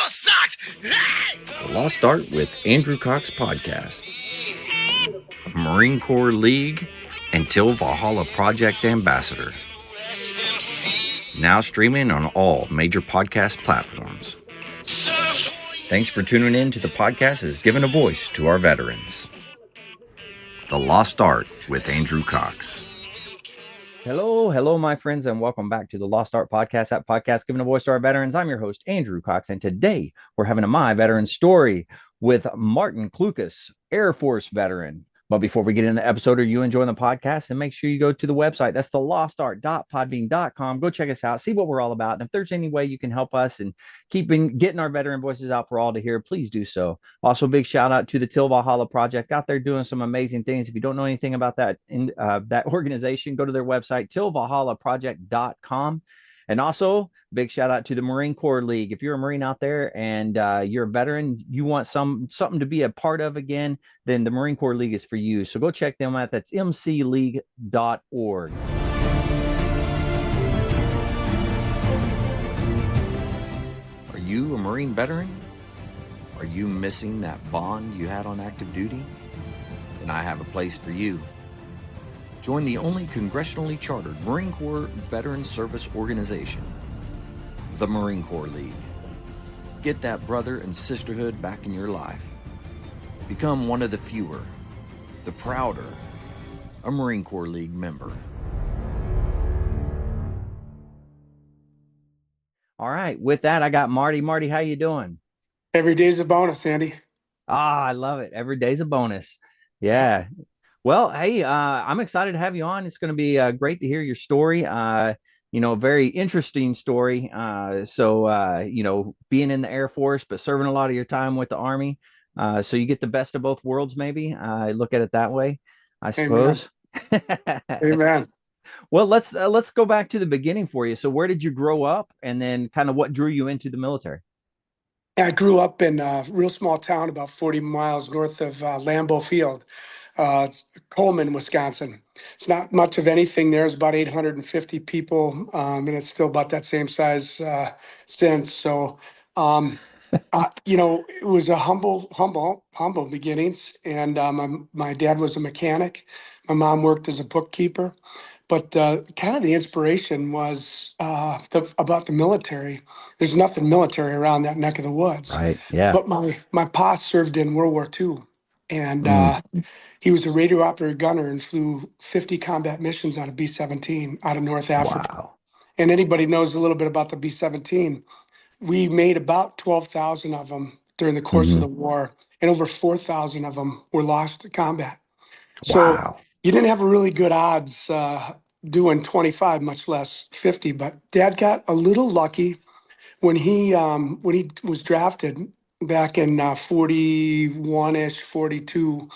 your socks! Hey! The Lost Art with Andrew Cox podcast. Marine Corps League and Till Valhalla Project Ambassador. Now streaming on all major podcast platforms. Thanks for tuning in to the podcast that's given a voice to our veterans. The Lost Art with Andrew Cox. Hello, my friends, and welcome back to the Lost Art Podcast, that podcast giving a voice to our veterans. I'm your host, Andrew Cox, and today we're having a My Veteran Story with Martin Klukas, Air Force veteran. But before we get into the episode, are you enjoying the podcast? And make sure you go to the website. That's thelostart.podbean.com. Go check us out, see what we're all about. And if there's any way you can help us and getting our veteran voices out for all to hear, please do so. Also, big shout out to the Till Valhalla Project out there doing some amazing things. If you don't know anything about that that organization, go to their website, tillvalhallaproject.com. And also, big shout out to the Marine Corps League. If you're a Marine out there and you're a veteran, you want something to be a part of again, then the Marine Corps League is for you. So go check them out. That's mcleague.org. Are you a Marine veteran? Are you missing that bond you had on active duty? Then I have a place for you. Join the only congressionally chartered Marine Corps Veteran Service Organization, the Marine Corps League. Get that brother and sisterhood back in your life. Become one of the fewer, the prouder, a Marine Corps League member. All right, with that, I got Marty. Marty, how you doing? Every day's a bonus, Andy. I love it. Every day's a bonus. Yeah. Well, hey, I'm excited to have you on. It's going to be great to hear your story. Very interesting story. Being in the Air Force, but serving a lot of your time with the Army. So you get the best of both worlds, maybe. I look at it that way, I suppose. Amen. Well, let's go back to the beginning for you. So where did you grow up, and then kind of what drew you into the military? I grew up in a real small town about 40 miles north of Lambeau Field, Coleman, Wisconsin. It's not much of anything there. It's about 850 people, and it's still about that same size since. So, it was a humble beginnings. And my dad was a mechanic. My mom worked as a bookkeeper. But kind of the inspiration was about the military. There's nothing military around that neck of the woods. Right. Yeah. But my pa served in World War II, and he was a radio operator gunner and flew 50 combat missions on a B-17 out of North Africa. Wow. And anybody knows a little bit about the B-17, we made about 12,000 of them during the course of the war, and over 4,000 of them were lost to combat. So Wow. you didn't have a really good odds doing 25, much less 50. But Dad got a little lucky when he was drafted back in 41-ish, 42.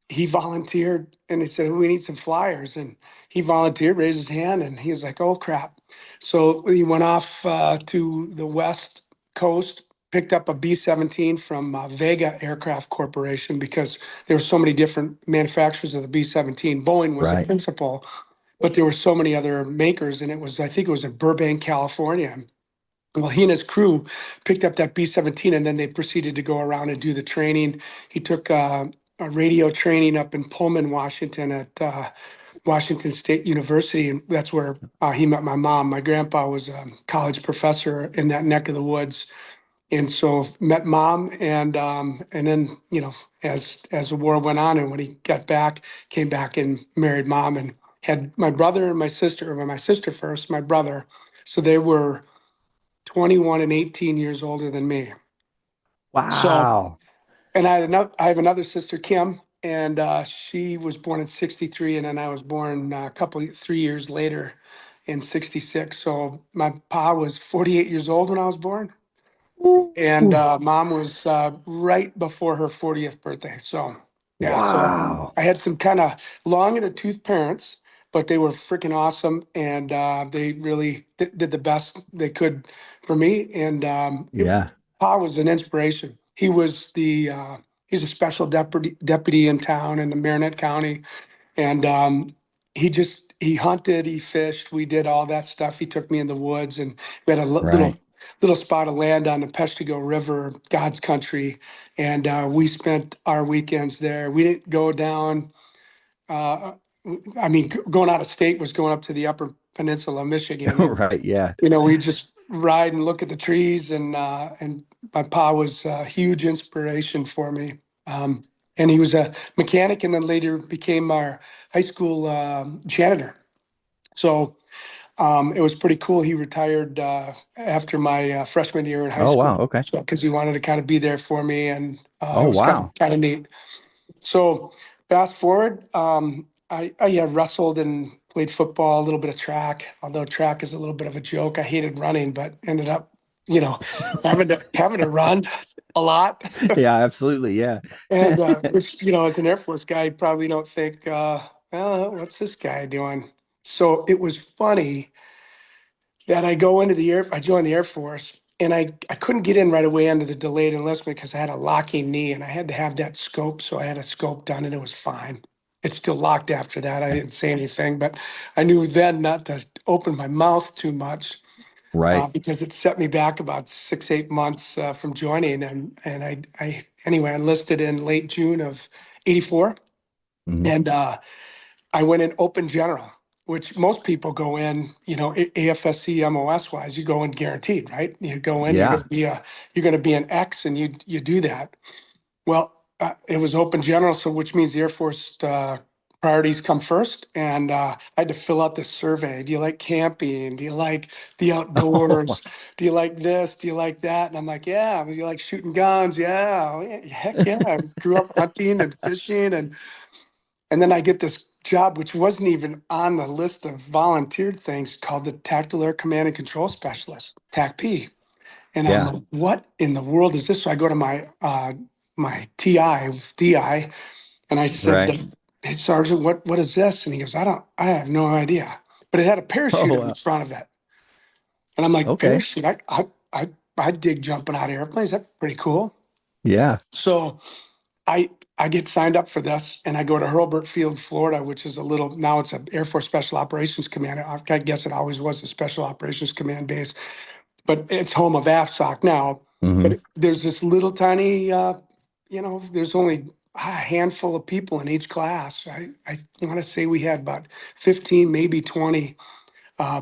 He volunteered, and he said, "We need some flyers." And he volunteered, raised his hand, and he was like, "Oh crap!" So he went off to the West Coast, picked up a B-17 from Vega Aircraft Corporation, because there were so many different manufacturers of the B-17. Boeing was the principal, but there were so many other makers, and I think it was in Burbank, California. Well, he and his crew picked up that B-17, and then they proceeded to go around and do the training. He took a radio training up in Pullman, Washington, at Washington State University, and that's where he met my mom. My grandpa was a college professor in that neck of the woods, and so met mom, and then as the war went on, and when he got back, came back and married mom, and had my brother and my sister. Well, my sister first, my brother. So they were 21 and 18 years older than me. So, Wow. and I have another sister, Kim, and she was born in 63, and then I was born 3 years later in 66. So my pa was 48 years old when I was born, and mom was right before her 40th birthday. So yeah, Wow. so I had some kind of long in the tooth parents, but they were freaking awesome, and they really did the best they could for me. And Pa was an inspiration. He's a special deputy in town in the Marinette County, and he hunted, he fished, we did all that stuff. He took me in the woods, and we had a little little spot of land on the Peshtigo River, God's country, and we spent our weekends there. We didn't go down. Uh, I mean, going out of state was going up to the Upper Peninsula, of Michigan, and Right. Yeah. we just ride and look at the trees, and my pa was a huge inspiration for me. Um, and he was a mechanic, and then later became our high school janitor. So it was pretty cool. He retired after my freshman year in high Oh, school wow. Okay. because he wanted to kind of be there for me, and it Oh, was wow. kind of neat. So fast forward, I wrestled and played football, a little bit of track. Although track is a little bit of a joke, I hated running, but ended up, having to run a lot. Yeah, absolutely. Yeah. And which, as an Air Force guy, you probably don't think, what's this guy doing? So it was funny that I joined the Air Force, and I couldn't get in right away under the delayed enlistment because I had a locking knee and I had to have that scope. So I had a scope done and it was fine. It still locked after that. I didn't say anything, but I knew then not to open my mouth too much Right. because it set me back about 6, 8 months from joining. And I anyway, I enlisted in late June of '84. Hmm. And I went in open general, which most people go in, AFSC MOS wise, you go in guaranteed, right? You go in, Yeah. you're going to be an X, and you do that. Well, it was open general, so which means the Air Force priorities come first. And I had to fill out this survey. Do you like camping? Do you like the outdoors? Do you like this? Do you like that? And I'm like, yeah. Do you like shooting guns? Yeah. Oh, yeah. Heck yeah. I grew up hunting and fishing, and then I get this job, which wasn't even on the list of volunteered things, called the Tactical Air Command and Control Specialist, TACP. And I'm Yeah. like, what in the world is this? So I go to my TI, DI, and I said, Right. hey, Sergeant, what is this? And he goes, I have no idea. But it had a Oh, parachute in wow. front of it. And I'm like, Okay. parachute? I dig jumping out of airplanes. That's pretty cool. Yeah. So I I get signed up for this, and I go to Hurlburt Field, Florida, which is now it's an Air Force Special Operations Command. I guess it always was a Special Operations Command base, but it's home of AFSOC now. Hmm. But there's this little tiny, there's only a handful of people in each class. I want to say we had about 15, maybe 20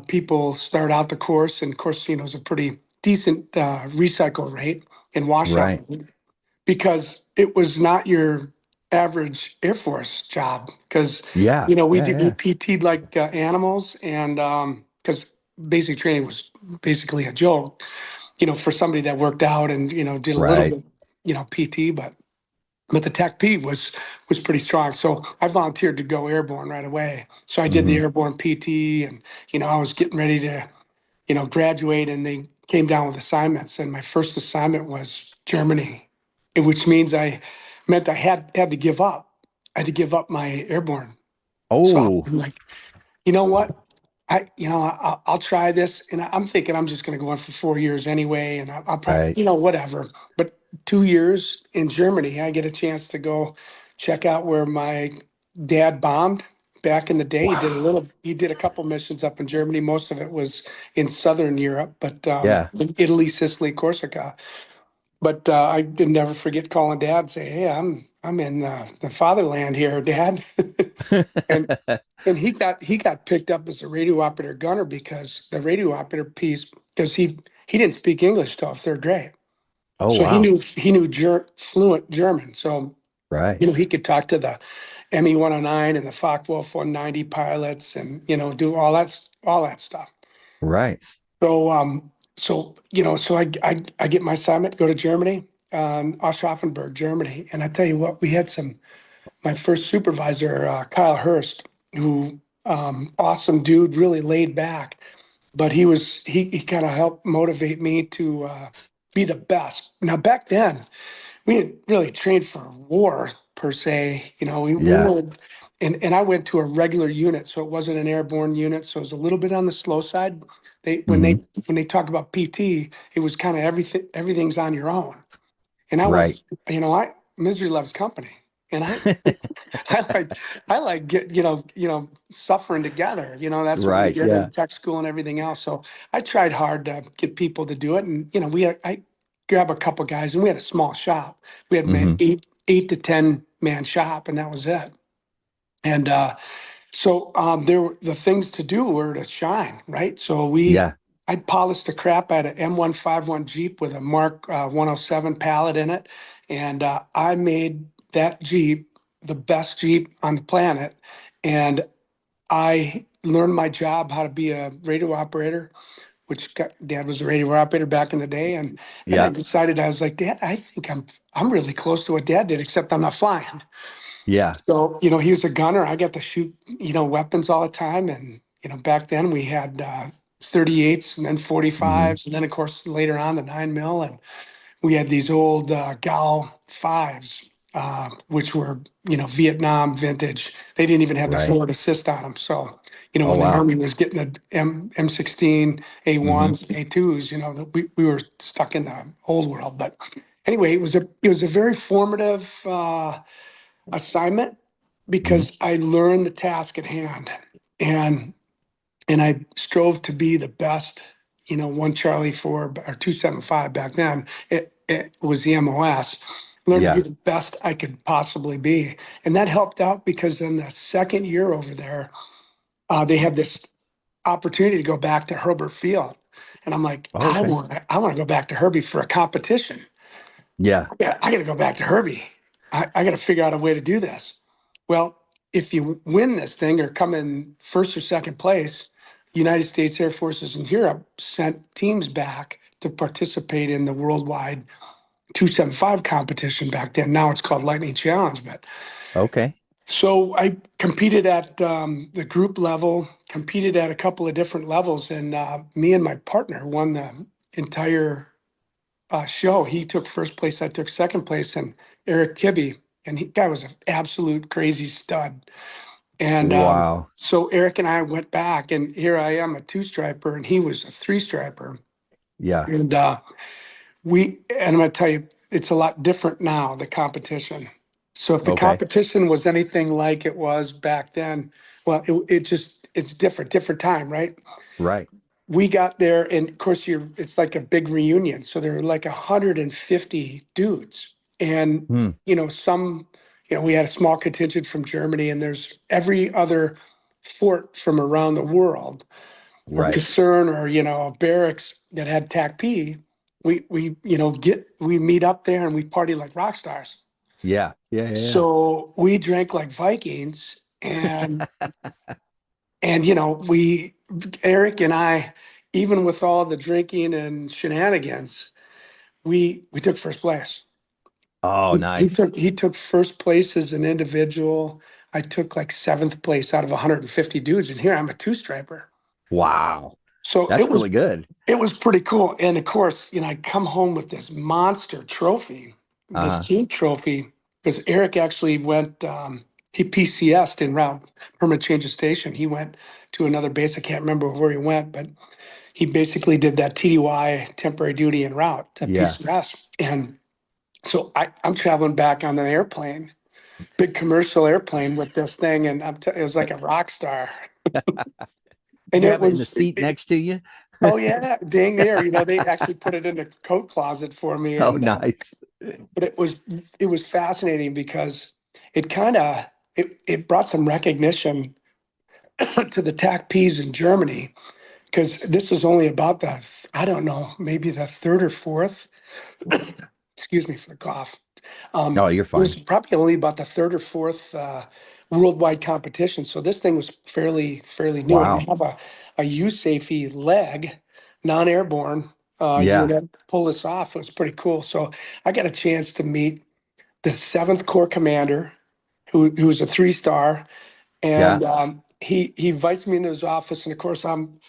people start out the course, and of course, it's a pretty decent recycle rate and washout Right. rate because it was not your average Air Force job. Because Yeah. we Yeah. did we Yeah. PT'd like animals, and because basic training was basically a joke, for somebody that worked out and did a little Right. bit, PT, but the Tech P was pretty strong. So I volunteered to go airborne right away. So I did the Hmm. airborne PT, and I was getting ready to graduate, and they came down with assignments. And my first assignment was Germany, which means I had to give up. I had to give up my airborne. So Oh, I'm like, you know what? I'll try this, and I'm thinking I'm just going to go on for 4 years anyway, and I'll probably, right. whatever. But 2 years in Germany, I get a chance to go check out where my dad bombed back in the day. Wow. He did a couple missions up in Germany. Most of it was in Southern Europe, but Yeah. in Italy, Sicily, Corsica. But I did never forget calling Dad and say, "Hey, I'm in the fatherland here, Dad." and and he got picked up as a radio operator gunner because the radio operator piece, because he didn't speak English till third grade, Oh, so wow. he knew fluent German. So Right. he could talk to the ME 109 and the Focke-Wulf 190 pilots, and do all that stuff. Right. So I get my assignment, go to Germany, Aschaffenburg, Germany, and I tell you what, we had my first supervisor, Kyle Hurst, who awesome dude, really laid back, but he kind of helped motivate me to be the best. Now back then, we didn't really train for war per se. We Yeah. were, and I went to a regular unit, so it wasn't an airborne unit, so it was a little bit on the slow side. They when Hmm. they when they talk about PT, it was kind of everything's on your own. And I Right. was, I misery loves company. And I like I like get suffering together. That's what we Right. did in Yeah. tech school and everything else. So I tried hard to get people to do it, and I grab a couple guys, and we had a small shop. We had Hmm. eight to 10 man shop, and that was it. And there were the things to do were to shine, right? So Yeah. I polished the crap out of M151 Jeep with a Mark 107 pallet in it, and I made that Jeep the best Jeep on the planet. And I learned my job how to be a radio operator, Dad was a radio operator back in the day, and then I Yeah. decided I was like, Dad, I think I'm really close to what Dad did, except I'm not flying. Yeah. So, he was a gunner. I got to shoot, weapons all the time. And, back then we had 38s and then Hmm. 45s. And then, of course, later on the 9 mil. And we had these old Gal 5s, which were, Vietnam vintage. They didn't even have the Right. forward assist on them. So, Oh, when the wow. Army was getting a M16, Hmm. A1s, A2s, we were stuck in the old world. But anyway, it was a very formative assignment Hmm. because I learned the task at hand, and I strove to be the best. 1 Charlie 4 or 275 back then. It was the MOS. Learned to be Yeah. the best I could possibly be, and that helped out because in the second year over there, they had this opportunity to go back to Herbert Field, and I'm like, Oh, I okay. want to go back to Herbie for a competition. Yeah. I got to go back to Herbie. I got to figure out a way to do this. Well, if you win this thing or come in first or second place, United States Air Forces in Europe sent teams back to participate in the worldwide 275 competition back then. Now it's called Lightning Challenge. But Okay. so I competed at the group level, competed at a couple of different levels, and me and my partner won the entire show. He took first place, I took second place, and Eric Kibbe, and guy was an absolute crazy stud. And Wow. so Eric and I went back, and here I am, a two striper, and he was a three striper. Yeah. And I'm going to tell you, it's a lot different now, the competition. So if the Okay. competition was anything like it was back then, well, it's different time, right? Right. We got there, and of course it's like a big reunion, so there were like 150 dudes. And Hmm. some, we had a small contingent from Germany, and there's every other fort from around the world, or Right. concern, or barracks that had TACP. We meet up there and we party like rock stars. Yeah. Yeah. Yeah. So we drank like Vikings, and we Eric and I, even with all the drinking and shenanigans, we took first place. Oh, He nice. took first place as an individual. I took like seventh place out of 150 dudes, and here I'm a two striper. Wow. So That's really good. it was pretty cool. And of course, I come home with this monster trophy, this Uh-huh. team trophy, because Eric actually went, he PCS'd en route, permanent change of station. He went to another base. I can't remember where he went, but he basically did that TDY, temporary duty en route to Yeah. PCS. And so I'm traveling back on an airplane, big commercial airplane with this thing. And it was like a rock star. Did And you it have it in the was, seat next to you? oh yeah, dang near. They actually put it in the coat closet for me, Oh, and nice. but it was fascinating because it kind of it brought some recognition to the TACPs in Germany, because this was only about the, I don't know, maybe the third or fourth. Excuse me for the cough. Oh, you're It was fine. probably only about the third or fourth worldwide competition. So this thing was fairly new, and to Wow. have a USAFE leg, non-airborne Yeah. unit pull this off was pretty cool. So I got a chance to meet the Seventh Corps commander, who was a three-star, Yeah. and he invites me into his office, and of course I'm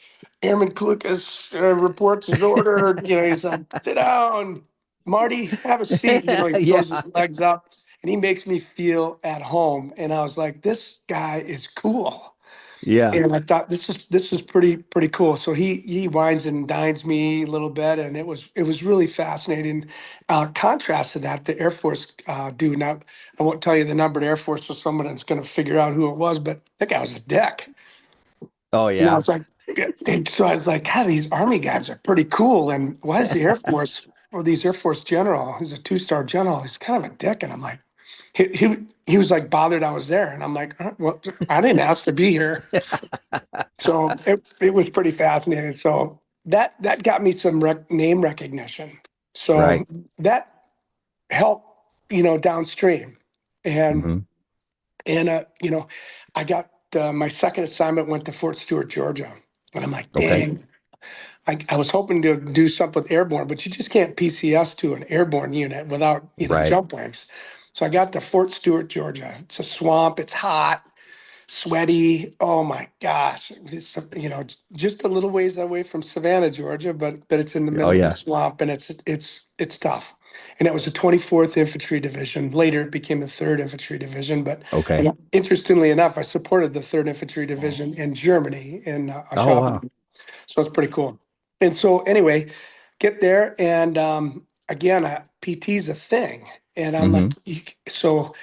Airman Klukas reports his order. He's like, sit down, Marty, have a seat. He throws Yeah. his legs up, and he makes me feel at home. And I was like, this guy is cool. Yeah. And I thought this is pretty cool. So he wines and dines me a little bit, and it was really fascinating. Contrast to that, the Air Force dude. Now I won't tell you the number. The Air Force was someone that's going to figure out who it was, but that guy was a dick. Oh And I yeah. was like, and so I was like, God, these Army guys are pretty cool. And why is the Air Force or these Air Force general? He's a two-star general. He's kind of a dick. And I'm like, he was like bothered I was there, and I'm like, well, I didn't ask to be here. So it was pretty fascinating. So that got me some name recognition. So Right. that helped, downstream, and Hmm. I got my second assignment went to Fort Stewart, Georgia, and I'm like, Okay. dang. I was hoping to do something with airborne, but you just can't PCS to an airborne unit without, Right. jump wings. So I got to Fort Stewart, Georgia. It's a swamp. It's hot, sweaty. Oh my gosh. Just a little ways away from Savannah, Georgia, but it's in the Oh middle of the yeah. swamp, and it's tough. And it was the 24th Infantry Division. Later it became the 3rd Infantry Division, but Okay. interestingly enough, I supported the 3rd Infantry Division in Germany in Oh wow. Aschaffenburg. So it's pretty cool. And so anyway, get there, and again, PT's a thing. And I'm like, Hmm. so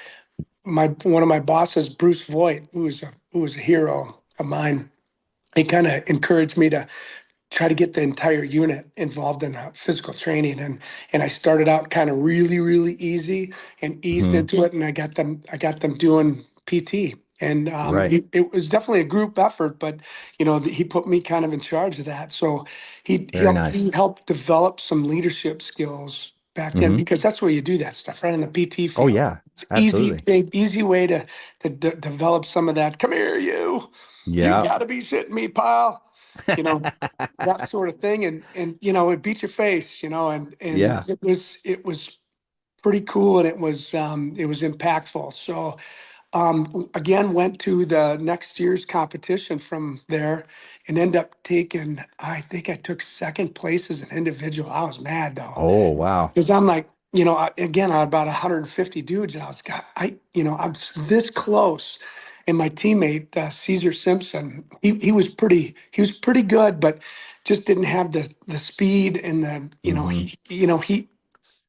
my one of my bosses, Bruce Voigt, who was a hero of mine, he kind of encouraged me to try to get the entire unit involved in physical training, and I started out kind of really easy and eased Hmm. into it, and I got them doing PT, and Right. it was definitely a group effort, but he put me kind of in charge of that. So Very nice. he helped develop some leadership skills back then, Hmm. because that's where you do that stuff, right in the PT Oh field. yeah. It's easy Absolutely. thing, easy way to develop some of that. Come here, you Yeah. got to be shitting me, pal. You know, that sort of thing, and it beat your face, and Yeah. it was pretty cool, and it was impactful. So again, went to the next year's competition from there, and end up taking, I think I took second place as an individual. I was mad though, Oh wow. because I'm like, again, I had about 150 dudes, and I was got I'm this close. And my teammate Caesar Simpson, he was pretty good, but just didn't have the speed and the Hmm.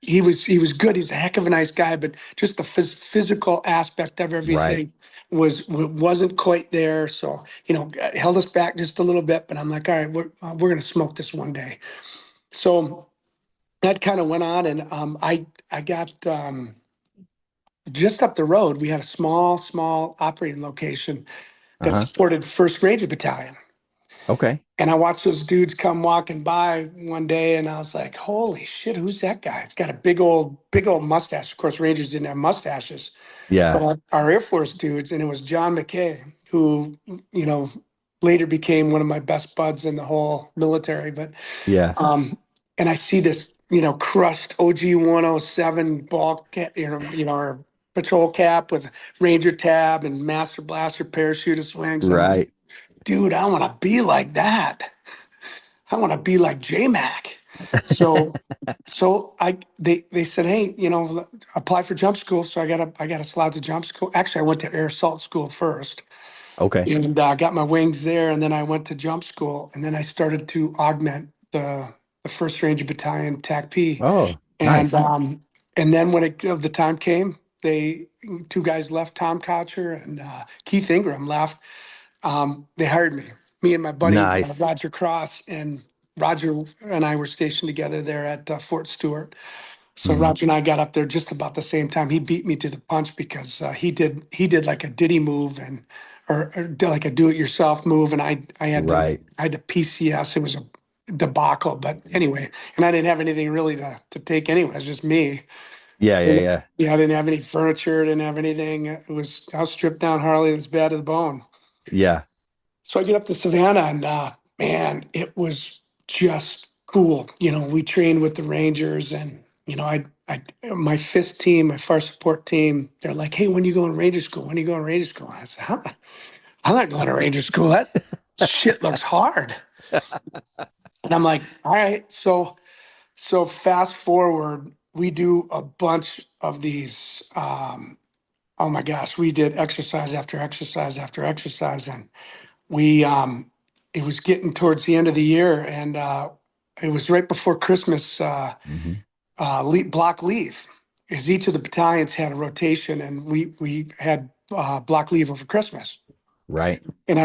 he was good. He's a heck of a nice guy, but just the physical aspect of Right. everything wasn't quite there. So held us back just a little bit. But I'm like, all right, we're gonna smoke this one day. So that kind of went on, and I got just up the road. We had a small operating location that Uh-huh. supported First Ranger Battalion, Okay. and I watched those dudes come walking by one day, and I was like, "Holy shit, who's that guy? He's got a big old mustache." Of course, Rangers didn't have mustaches, but Yeah. our Air Force dudes, and it was John McKay, who you know later became one of my best buds in the whole military. But Yeah. Um, and I see this, crushed OG 107 ball cap, or patrol cap with Ranger tab and Master Blaster parachute swings. And I'm like, Right. dude, I want to be like that. I want to be like J Mac. So, they said, hey, apply for jump school. So I got a slot to jump school. Actually, I went to air assault school first, Okay. and got my wings there, and then I went to jump school, and then I started to augment the First Ranger Battalion TACP, Oh, and nice. then when the time came, they two guys left, Tom Kocher and Keith Ingram left. They hired me, and my buddy Nice. Roger Cross, and Roger and I were stationed together there at Fort Stewart. So Hmm. Roger and I got up there just about the same time. He beat me to the punch because he did like a Diddy move, or did like a do-it-yourself move, and Right. I had to PCS. It was a debacle, but anyway, and I didn't have anything really to take anyway. It was just me. Yeah, yeah, And, yeah. yeah, I didn't have any furniture, didn't have anything. I was stripped down Harley. It was bad to the bone. Yeah. So I get up to Savannah, and man, it was just cool. We trained with the Rangers, and my fifth team, my fire support team, they're like, "Hey, when you going to Ranger school? When you going to Ranger school?" I said, I'm not going to Ranger school. That shit looks hard." And I'm like, "All right." So fast forward, we do a bunch of these. Oh my gosh, we did exercise after exercise after exercise, and we it was getting towards the end of the year, and it was right before Christmas. Hmm. Block leave, because each of the battalions had a rotation, and we had block leave over Christmas. Right. And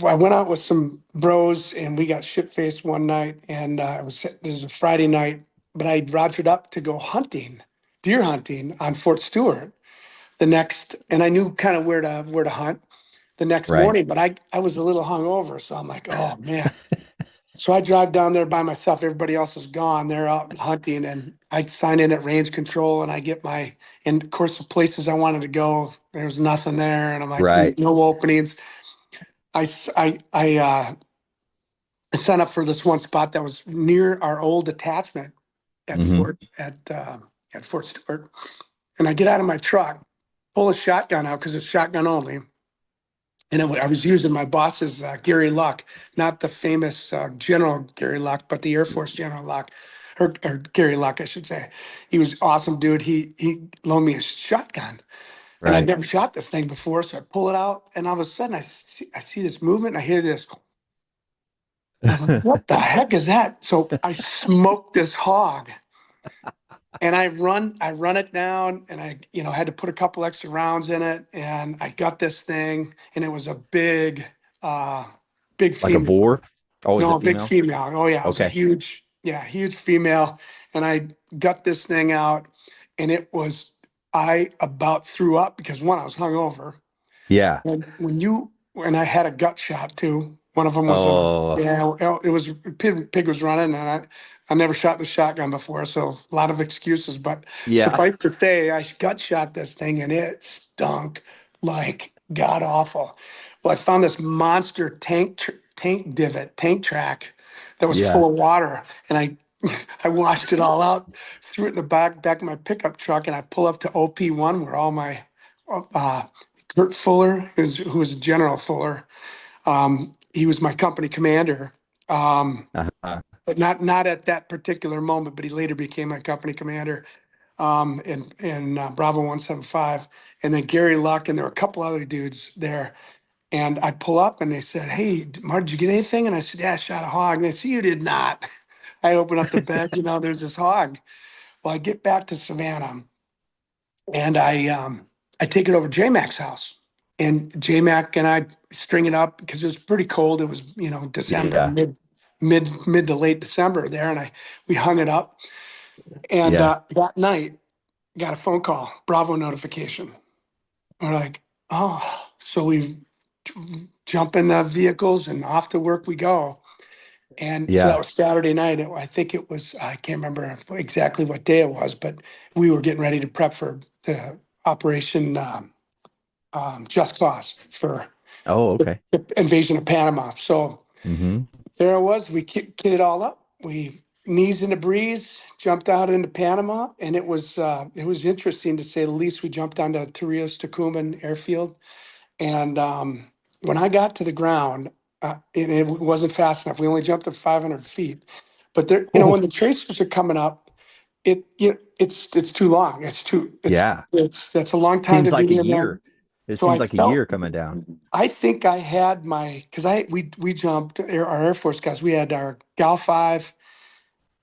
I went out with some bros, and we got shit faced one night, and this was a Friday night, but I rogered up to go hunting, deer hunting on Fort Stewart the next, and I knew kind of where to hunt the next Right. morning, but I was a little hungover, so I'm like, oh man. So I drive down there by myself. Everybody else is gone. They're out hunting, and I sign in at range control, and I get and of course, the places I wanted to go, there's nothing there, and I'm like, Right. no openings. I signed up for this one spot that was near our old detachment at Hmm. Fort Stewart, and I get out of my truck, pull a shotgun out because it's shotgun only. And I was using my boss's Gary Luck, not the famous General Gary Luck, but the Air Force General Luck, or Gary Luck, I should say. He was awesome, dude. He loaned me a shotgun, and I'd Right. never shot this thing before. So I pull it out, and all of a sudden I see this movement. And I hear this. I'm like, what the heck is that? So I smoked this hog, and I run it down, and I had to put a couple extra rounds in it, and I got this thing, and it was a uh big Like a female. boar. Oh, is No, it a big female? female. Oh yeah, it was a Okay. huge, yeah, huge female. And I got this thing out, and I about threw up because one, I was hungover. Yeah. And I had a gut shot too. One of them was Oh, yeah, well, it was pig was running, and I never shot the shotgun before, so a lot of excuses. But yeah. suffice to say, I gut shot this thing, and it stunk like god awful. Well, I found this monster tank track that was Yeah. full of water, and I washed it all out, threw it in the back of my pickup truck, and I pull up to OP1 where all my uh, Kurt Fuller, who was General Fuller. He was my company commander, Uh-huh. but not at that particular moment. But he later became my company commander in Bravo 175. And then Gary Luck, and there were a couple other dudes there. And I pull up, and they said, "Hey, Mark, did you get anything?" And I said, "Yeah, I shot a hog." And they said, "You did not." I open up the bed, there's this hog. Well, I get back to Savannah, and I take it over to J-Mac's house, and J-Mac and I string it up because it was pretty cold. It was December, Yeah. mid to late December there, and I we hung it up, and Yeah. that night got a phone call, Bravo notification. We're like, oh, so we jump in the vehicles and off to work we go. And so that Yeah. was Saturday night. I think it was, I can't remember exactly what day it was, but we were getting ready to prep for the Operation Just Cause for Oh, okay. the invasion of Panama. So Hmm. there it was. We kitted all up. We knees in the breeze, jumped out into Panama, and it was interesting to say the least. We jumped onto Torrijos Tocumen Airfield, and when I got to the ground, it wasn't fast enough. We only jumped at 500 feet. But there, when Oh, the tracers are coming up, it's too long. yeah. That's a long time Seems to be like a in year. there. It So seems I like a felt, year coming down. I think I had because we jumped our Air Force guys. We had our Gal 5,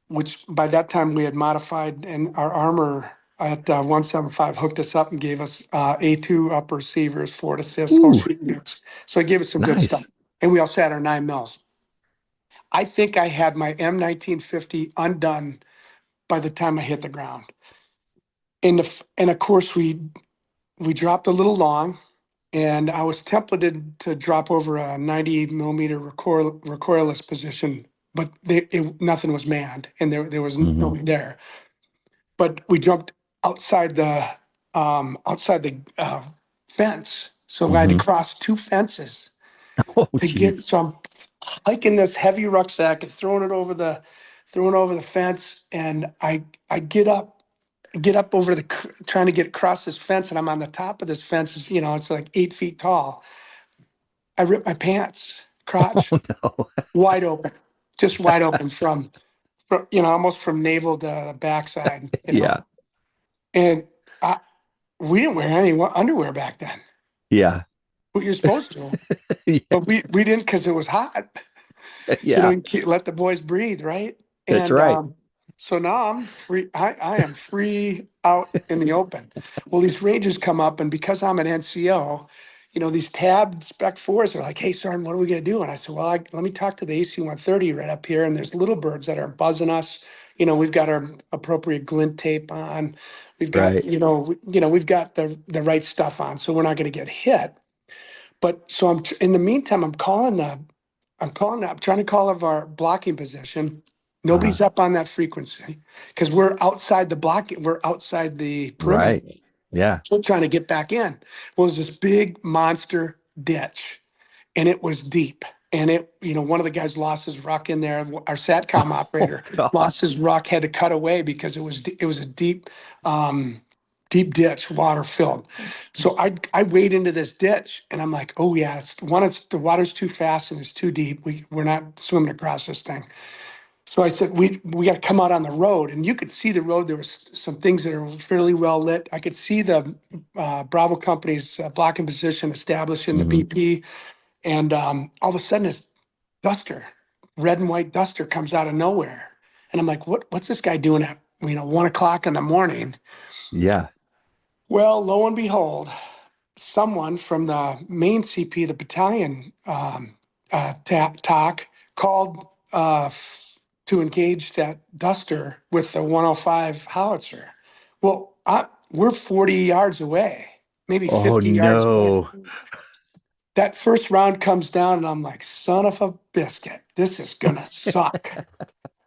which by that time we had modified, and our armor at 175 hooked us up and gave us A2 upper receivers, forward assists, whole Ooh, shooting units. So it gave us some good stuff. nice. And we also had our 9 mils. I think I had my M1950 undone by the time I hit the ground. And of course we dropped a little long, and I was templated to drop over a 98 millimeter recoilless position, but nothing was manned, and there was Hmm. nobody there. But we jumped outside the fence, so I had to Hmm. cross two fences Oh, to get. geez. So I'm hiking this heavy rucksack and throwing over the fence, and I get up over trying to get across this fence, and I'm on the top of this fence. It's like 8 feet tall. I ripped my pants, crotch Oh, no. wide open, just wide open from almost from navel to backside. Yeah. And I, we didn't wear any underwear back then. Yeah. What you're supposed to, Yeah. but we didn't because it was hot. Yeah. Let the boys breathe, right? That's And right. so now I'm free. I am free out in the open. Well, these Rangers come up, and because I'm an NCO, these tab spec fours are like, "Hey, Sergeant, what are we gonna do?" And I said, "Well, let me talk to the AC 130 right up here, and there's little birds that are buzzing us. We've got our appropriate glint tape on. We've got, Right. we've got the right stuff on, so we're not gonna get hit." But so in the meantime, I'm trying to call of our blocking position. Uh-huh. Nobody's up on that frequency because we're outside the blocking, we're outside the perimeter. Right. Yeah. We're trying to get back in. Well, there's this big monster ditch and it was deep. And one of the guys lost his ruck in there. Our SATCOM Oh operator God. lost his ruck, had to cut away because it was a um, deep ditch, water filled. So I wade into this ditch, and I'm like, oh yeah, it's the water's too fast and it's too deep. We're not swimming across this thing. So I said, we got to come out on the road, and you could see the road. There was some things that are fairly well lit. I could see the Bravo company's blocking position established in the Hmm. BP, and all of a sudden, this duster, red and white duster, comes out of nowhere, and I'm like, what's this guy doing at 1 o'clock in the morning? Yeah. Well, lo and behold, someone from the main CP, the battalion TAC, called to engage that duster with the 105 howitzer. Well, we're 40 yards away, maybe Oh 50 yards away. no. That first round comes down, and I'm like, son of a biscuit, this is going to suck.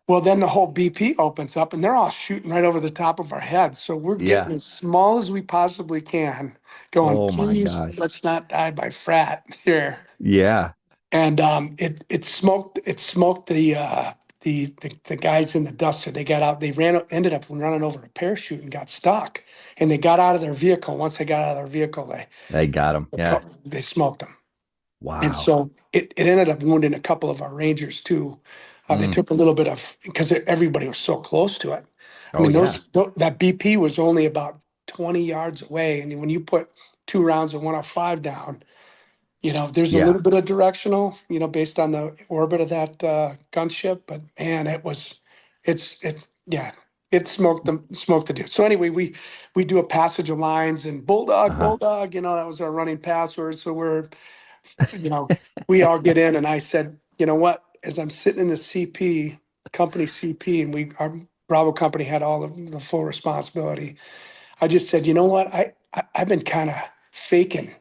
Well, then the whole BP opens up and they're all shooting right over the top of our heads. So we're Yeah. getting as small as we possibly can, going, Oh my please, gosh. let's not die by frat here. Yeah. And it smoked the guys in the duster. They got out, ended up running over a parachute and got stuck. And they got out of their vehicle. Once they got out of their vehicle, They got him. Yeah. they smoked them. And Wow. so it ended up wounding a couple of our Rangers too. They Mm. took a little bit of because everybody was so close to it. I Oh mean, yeah. that BP was only about 20 yards away, and when you put 2 rounds of 105 down, there's a Yeah. little bit of directional, based on the orbit of that gunship. But man, it's yeah, it smoked the dude. So anyway, we do a passage of lines and bulldog, Uh-huh. bulldog. That was our running password. So you know, we all get in, and I said, you know what? As I'm sitting in the CP company CP, and our Bravo company had all of the full responsibility. I just said, you know what? I've been kind of faking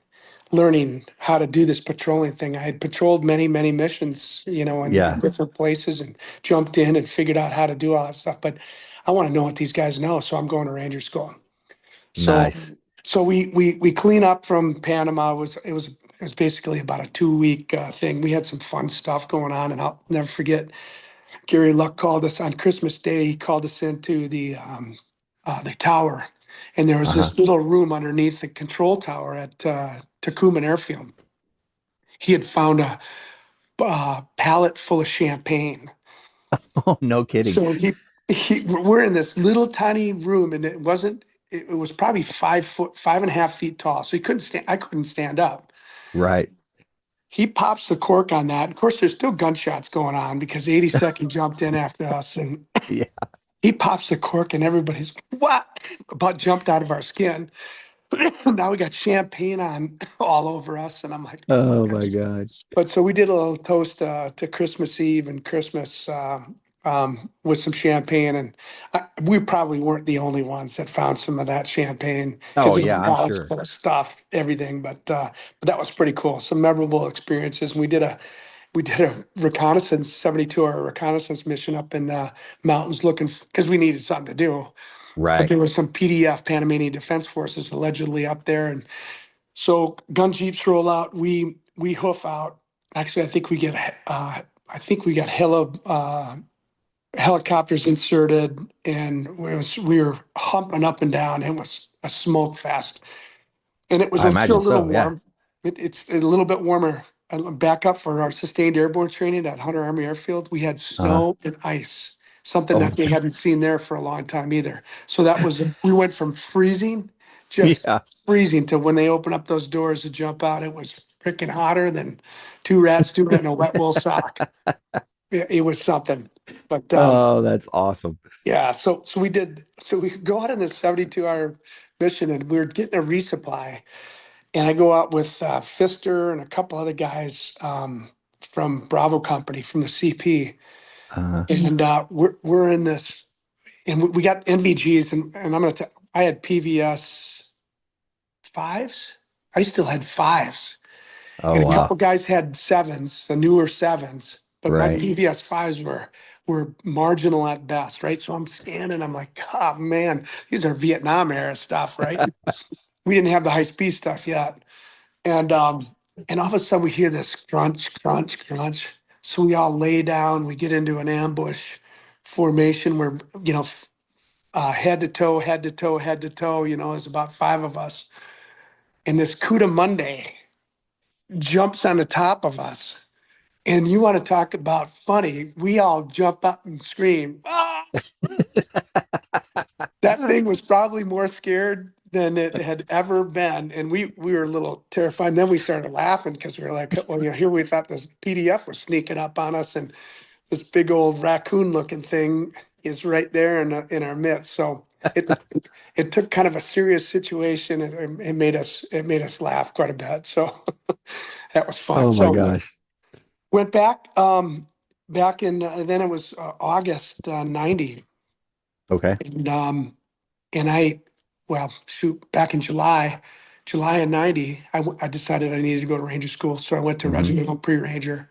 learning how to do this patrolling thing. I had patrolled many, many missions, in Yeah. different places and jumped in and figured out how to do all that stuff. But I want to know what these guys know. So I'm going to Ranger School. So Nice. so we clean up from Panama. It was basically about a 2 week thing. We had some fun stuff going on, and I'll never forget. Gary Luck called us on Christmas Day. He called us into the tower, and there was Uh-huh. this little room underneath the control tower at Tucuman Airfield. He had found a pallet full of champagne. Oh, no kidding. So we're in this little tiny room, and it was probably 5 foot, 5.5 feet tall. So he couldn't stand. I couldn't stand up. Right. He pops the cork on that. Of course, there's still gunshots going on because 82nd jumped in after us, and Yeah. he pops the cork, and everybody's what about jumped out of our skin. Now we got champagne on all over us, and I'm like, oh my Oh my gosh. God. But so we did a little toast to Christmas Eve and Christmas with some champagne, and we probably weren't the only ones that found some of that champagne because Oh it was yeah, a I'm gallon sure. full of stuff, everything. But that was pretty cool. Some memorable experiences. And we did a reconnaissance, 72-hour reconnaissance mission up in the mountains looking because we needed something to do. But Right. there was some PDF Panamanian Defense Forces allegedly up there, and so gun jeeps roll out. We hoof out. Actually, I think we got helicopters inserted, and we were humping up and down. It was a smoke fest, and it was I still imagine a little so. Yeah. warm. It's a little bit warmer. Back up for our sustained airborne training at Hunter Army Airfield. We had Uh-huh. snow and ice, something Oh that they my. hadn't seen there for a long time either. So we went from freezing, just Yeah. freezing, to when they open up those doors to jump out. freaking hotter than two rats doing it in a wet wool sock. It was something. But Oh, that's awesome. yeah, so we go out on this 72-hour mission, and we are getting a resupply. And I go out with Fister and a couple other guys from Bravo Company from the CP, Uh, and we're in this, and we got NVGs, and I'm gonna tell. I had PVS fives. I still had fives, oh and a wow. couple guys had sevens, the newer sevens, but my Right. PVS fives were marginal at best, right? So I'm scanning, I'm like, oh man, these are Vietnam era stuff, right? We didn't have the high speed stuff yet. And and all of a sudden we hear this crunch, crunch, crunch. So we all lay down, we get into an ambush formation where, you know, head to toe, head to toe, head to toe, there's about five of us. And this Cuda Monday jumps on the top of us. And you want to talk about funny, we all jump up and scream, ah! That thing was probably more scared than it had ever been, and we were a little terrified. And then we started laughing because we were like, well, here we thought this PDF was sneaking up on us, and this big old raccoon-looking thing is right there in our midst. So it took kind of a serious situation, and it made us laugh quite a bit. So that was fun. Oh my So gosh. went back in then it was August '90, Okay. and well, shoot, back in July of '90, I decided I needed to go to Ranger School. So I went to Hmm. Regimental Pre-Ranger,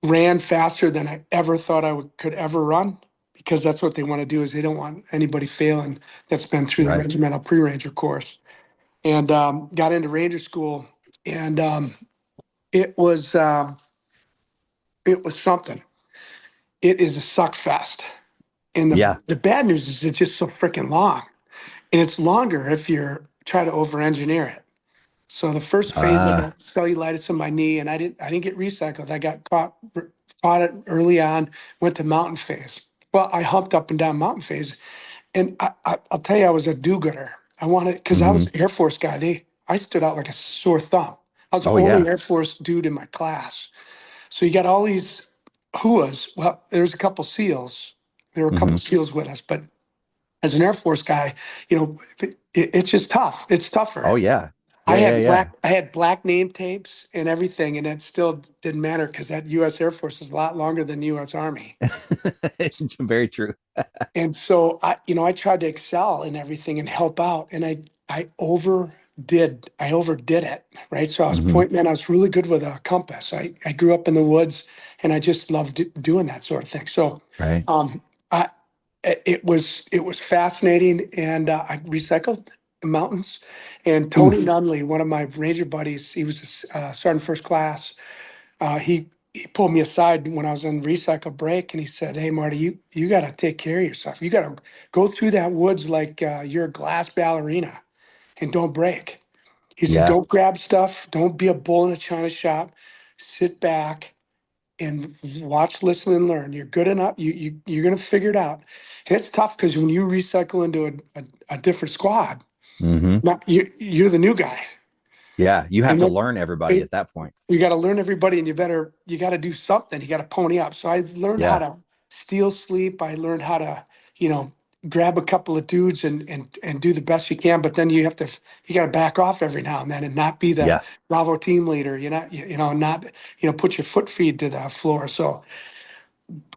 ran faster than I ever thought could ever run, because that's what they want to do, is they don't want anybody failing that's been through the Right. Regimental Pre-Ranger course. And got into Ranger School, and it was uh, it was something. It is a suck fest. And Yeah. the bad news is it's just so freaking long. And it's longer if you're try to over engineer it. So the first phase, I Uh, got cellulitis in my knee, and I didn't get recycled. I got caught it early on. Went to mountain phase. Well, I humped up and down mountain phase, and I'll tell you, I was a do-gooder. I wanted, because I was hmm. an Air Force guy. I stood out like a sore thumb. I was the Oh only yeah. Air Force dude in my class. So you got all these whoas. Well, there's a couple SEALs. There were a couple Hmm. SEALs with us, but as an Air Force guy, it's just tough. It's Oh tougher. yeah. Yeah, yeah, yeah. I had black name tapes and everything, and it still didn't matter because that U.S. Air Force is a lot longer than the U.S. Army. Very true. And so I tried to excel in everything and help out, and I overdid it, right? So I was a Hmm. point man. I was really good with a compass. I grew up in the woods, and I just loved doing that sort of thing. So, Right. um, I it was fascinating, and I recycled the mountains. And Tony Oof. Nunley, one of my Ranger buddies, he was a sergeant first class. He pulled me aside when I was on recycle break, and he said, "Hey, Marty, you got to take care of yourself. You got to go through that woods like you're a glass ballerina, and don't break." He says, Yeah. "Don't grab stuff. Don't be a bull in a china shop. Sit back and watch, listen, and learn. You're good enough. You're gonna figure it out." And it's tough because when you recycle into a different squad, Hmm. you're the new guy, Yeah. You have and to then learn everybody it, at that point. you got to learn everybody, and you got to do something. You got to pony up. So I learned how Yeah. to steal sleep. I learned how to, you know, grab a couple of dudes and do the best you can. But then you got to back off every now and then and not be the Yeah. Bravo team leader. Not put your foot feed to the floor. So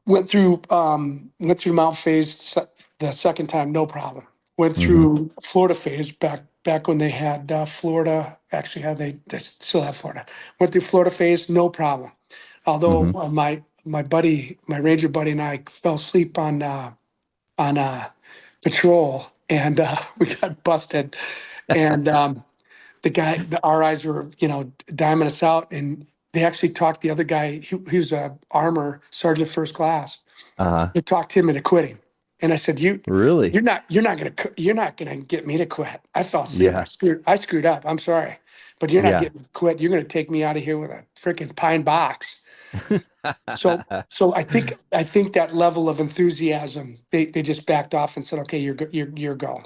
went through Mount Phase the second time, no problem. Went Hmm. through Florida Phase back when they had Florida. Actually, they still have Florida. Went through Florida Phase, no problem. Although Hmm. my buddy, my Ranger buddy, and I fell asleep on patrol, and we got busted. And the RIs were diming us out, and they actually talked the other guy. He was a armor sergeant first class. Uh-huh. They talked him into quitting, and I said, Really? you're not gonna get me to quit. I fell asleep. Yeah. I screwed up. I'm sorry, but you're not Yeah. getting me to quit. You're gonna take me out of here with a freaking pine box. So I think that level of enthusiasm, they just backed off and said, okay, you're go.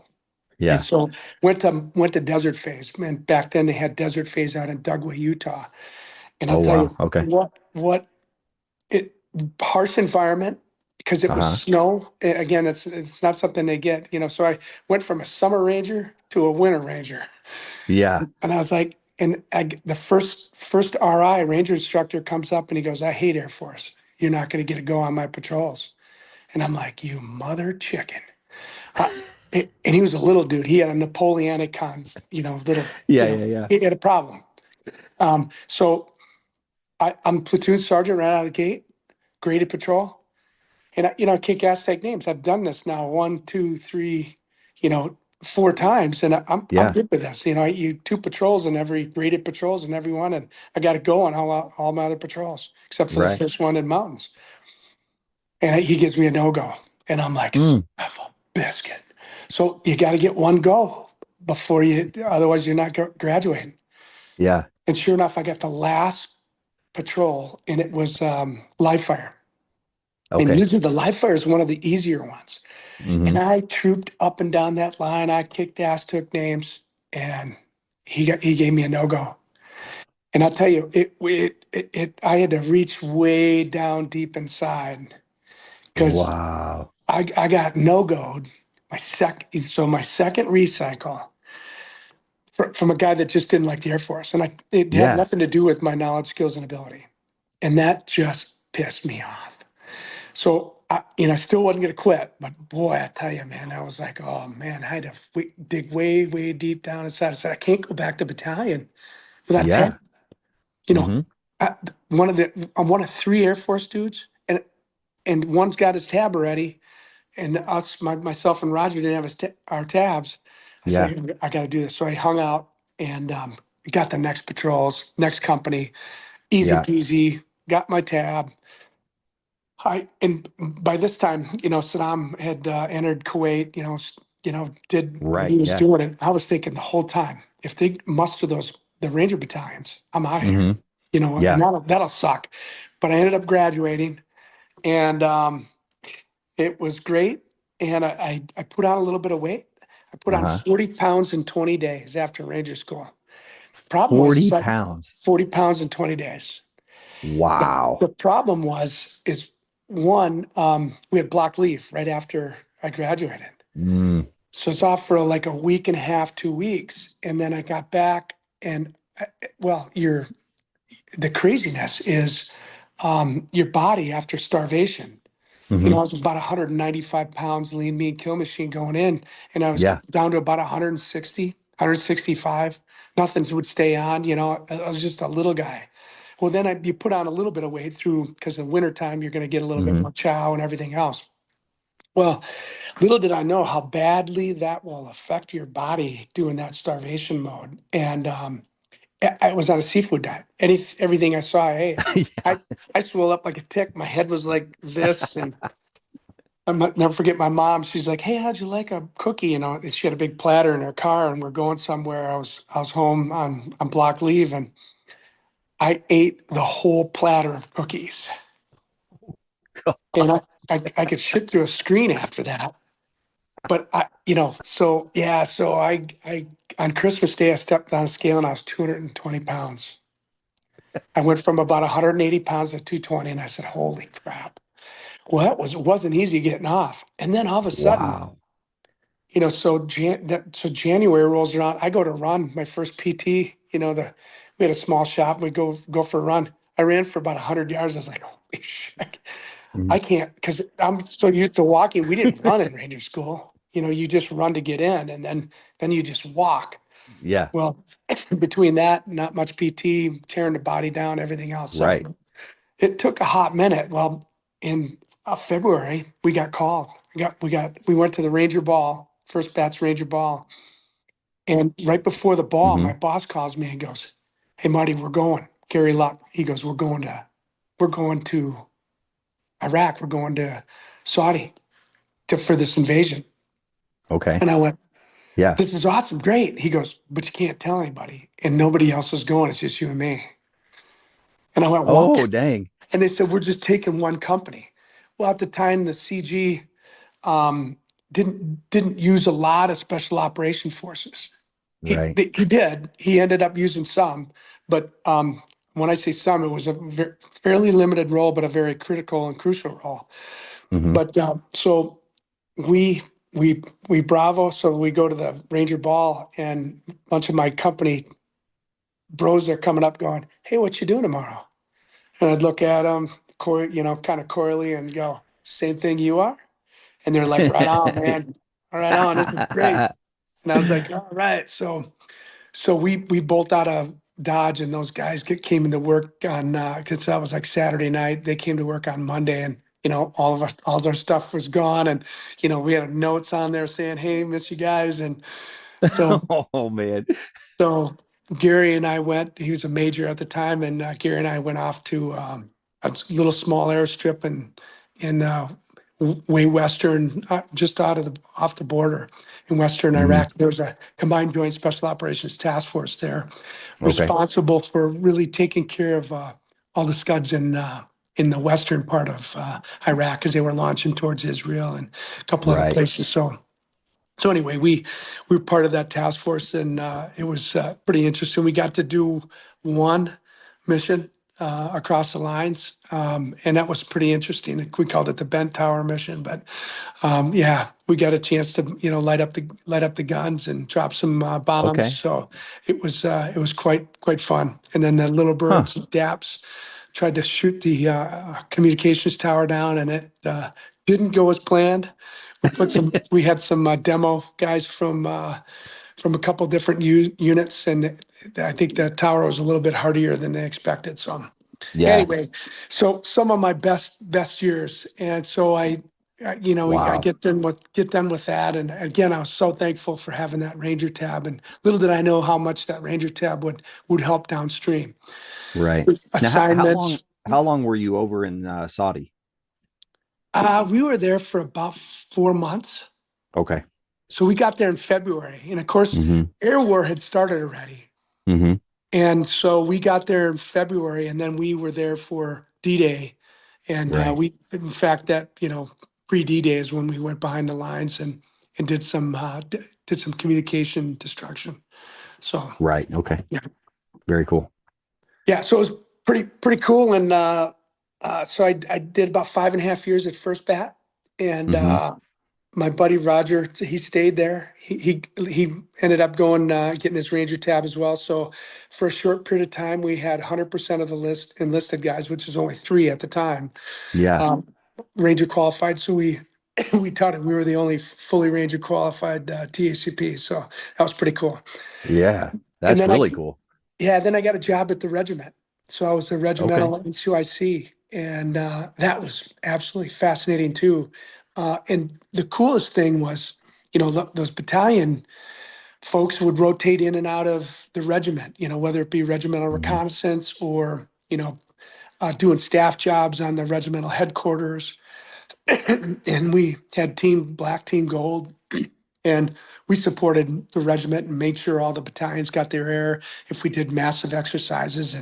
And Yeah. so went to Desert Phase. Man, back then they had Desert Phase out in Dugway, Utah. And I'll Oh, tell wow. you Okay. what it harsh environment because it was Uh-huh. snow. Again, it's not something they get, So I went from a summer ranger to a winter ranger, Yeah. and I was like, the first RI ranger instructor comes up and he goes, "I hate Air Force. You're not going to get to go on my patrols." And I'm like, "You mother chicken." Uh, and he was a little dude. He had a Napoleonic little, Yeah, yeah, yeah. he had a problem. So I'm platoon sergeant right out of the gate, graded patrol. And kick ass, take names. I've done this now one, two, three, four times, and I'm Yeah. good with this. You two patrols in every rated patrols in every one, and I got to go on all my other patrols except for the Right. first one in mountains. And he gives me a no go, and I'm like, son Mm. of a biscuit. So you got to get one go before otherwise you're not graduating. Yeah. And sure enough, I got the last patrol, and it was live fire. And Okay. usually the live fire is one of the easier ones. And Mm-hmm. I trooped up and down that line. I kicked ass, took names, and he gave me a no go. And I'll tell you, I had to reach way down deep inside because Wow. I got no goed. My second recycle from a guy that just didn't like the Air Force, and it had Yeah. nothing to do with my knowledge, skills, and ability, and that just pissed me off. So I still wasn't going to quit, but boy, I tell you, man, I was like, oh man, I had to dig way, way deep down inside. I said, I can't go back to battalion without a tab. Yeah. You know, Mm-hmm. I, I'm one of three Air Force dudes, and one's got his tab already, and myself and Roger didn't have our tabs. I Yeah. said, I got to do this. So I hung out and got the next patrols, next company, easy Yeah. peasy, got my tab. And by this time, Saddam had entered Kuwait. Did what he Right. was Yeah. doing, and I was thinking the whole time, if they muster the Ranger battalions, I'm out of here. Mm-hmm. And Yeah. that'll suck. But I ended up graduating, and it was great. And I put on a little bit of weight. I put on Uh-huh. 40 pounds in 20 days after Ranger school. Problem was, 40 is I pounds. 40 pounds in 20 days. The Wow. problem is one, we had block leave right after I graduated. Mm. So it's off for like a week and a half, 2 weeks. And then I got back and well, the craziness is your body after starvation. Mm-hmm. I was about 195 pounds lean, mean, kill machine going in, and I was Yeah. down to about 160, 165. Nothing would stay on. I was just a little guy. Well, then you put on a little bit of weight through because in wintertime, you're going to get a little bit Mm-hmm. more chow and everything else. Well, little did I know how badly that will affect your body doing that starvation mode. And I was on a seafood diet. Everything I saw, I ate. Yeah. I swelled up like a tick. My head was like this, and never forget my mom. She's like, "Hey, how'd you like a cookie?" And she had a big platter in her car, and we're going somewhere. I was home on block leave, and I ate the whole platter of cookies, and I could shit through a screen after that. But so yeah, so I on Christmas Day I stepped on a scale and I was 220 pounds. I went from about 180 pounds to 220, and I said, "Holy crap!" Well, it wasn't easy getting off, and then all of a sudden. Wow. So January rolls around. I go to run my first PT. We had a small shop. We go for a run. I ran for about 100 yards. I was like, holy shit, I Mm. can't because I'm so used to walking. We didn't run in Ranger School. You just run to get in, and then you just walk. Yeah. Well, between that, not much PT, tearing the body down, everything else. So Right. it took a hot minute. Well, in February, we got called. We went to the Ranger Ball, first batch Ranger Ball, and right before the ball, Mm-hmm. my boss calls me and goes, "Hey, Marty, we're going." Gary Luck. He goes, "We're going to Iraq. We're going to Saudi for this invasion." Okay. And I went, Yeah. "This is awesome, great." He goes, "But you can't tell anybody, and nobody else is going. It's just you and me." And I went, Oh, "What?" dang. And they said, "We're just taking one company." Well, at the time, the CG um, didn't use a lot of special operation forces. Right. He did. He ended up using some, but when I say some, it was a fairly limited role, but a very critical and crucial role. Hmm. But so we we Bravo. So we go to the Ranger Ball, and a bunch of my company bros are coming up, going, "Hey, what you doing tomorrow?" And I'd look at them, kind of coyly, and go, "Same thing you are." And they're like, "Right on, man. Right on. This is great." And I was like, "All right." So we bolt out of Dodge, and those guys came into work on because that was like Saturday night. They came to work on Monday, and all their stuff was gone, and we had notes on there saying, "Hey, miss you guys." And so Oh man. so Gary and I went. He was a major at the time, and Gary and I went off to a little small airstrip in way western, just off the border in western Hmm. Iraq. There was a combined joint special operations task force there, Okay. responsible for really taking care of all the scuds in the western part of Iraq, because they were launching towards Israel and a couple other Right. places. So anyway, we were part of that task force, and it was pretty interesting. We got to do one mission across the lines, and that was pretty interesting. We called it the Bent Tower mission, but yeah, we got a chance to light up the guns and drop some bombs. Okay. So it was quite fun. And then the little Huh. birds, DAPs, tried to shoot the communications tower down, and it didn't go as planned. We had some demo guys from a couple different units, and I think the tower was a little bit hardier than they expected. So Yeah. anyway, so some of my best years, and so I Wow. get done with that, and again, I was so thankful for having that Ranger tab, and little did I know how much that Ranger tab would help downstream. Right. Now, Assignments. how long were you over in Saudi? We were there for about 4 months. Okay. So we got there in February, and of course, Hmm. air war had started already. Hmm. And so we got there in February, and then we were there for D-Day. And Right. in fact, that pre D-Day is when we went behind the lines and did some communication destruction. So Right. Okay. yeah, Very cool. yeah. So it was pretty cool. And so I did about 5.5 years at First Bat, and Hmm. my buddy Roger, he stayed there. He ended up going getting his Ranger tab as well. So for a short period of time, we had 100% of the list enlisted guys, which is only three at the time, Yeah. um, Ranger qualified. So we we taught it. We were the only fully Ranger qualified TACP. So that was pretty cool. Yeah. And That's then really cool. then I got a job at the regiment. So I was a Okay. regimental NCOIC, and that was absolutely fascinating too. And the coolest thing was, those battalion folks would rotate in and out of the regiment, whether it be regimental Hmm. reconnaissance or, doing staff jobs on the regimental headquarters. And we had team black, team gold, and we supported the regiment and made sure all the battalions got their air. If we did massive exercises,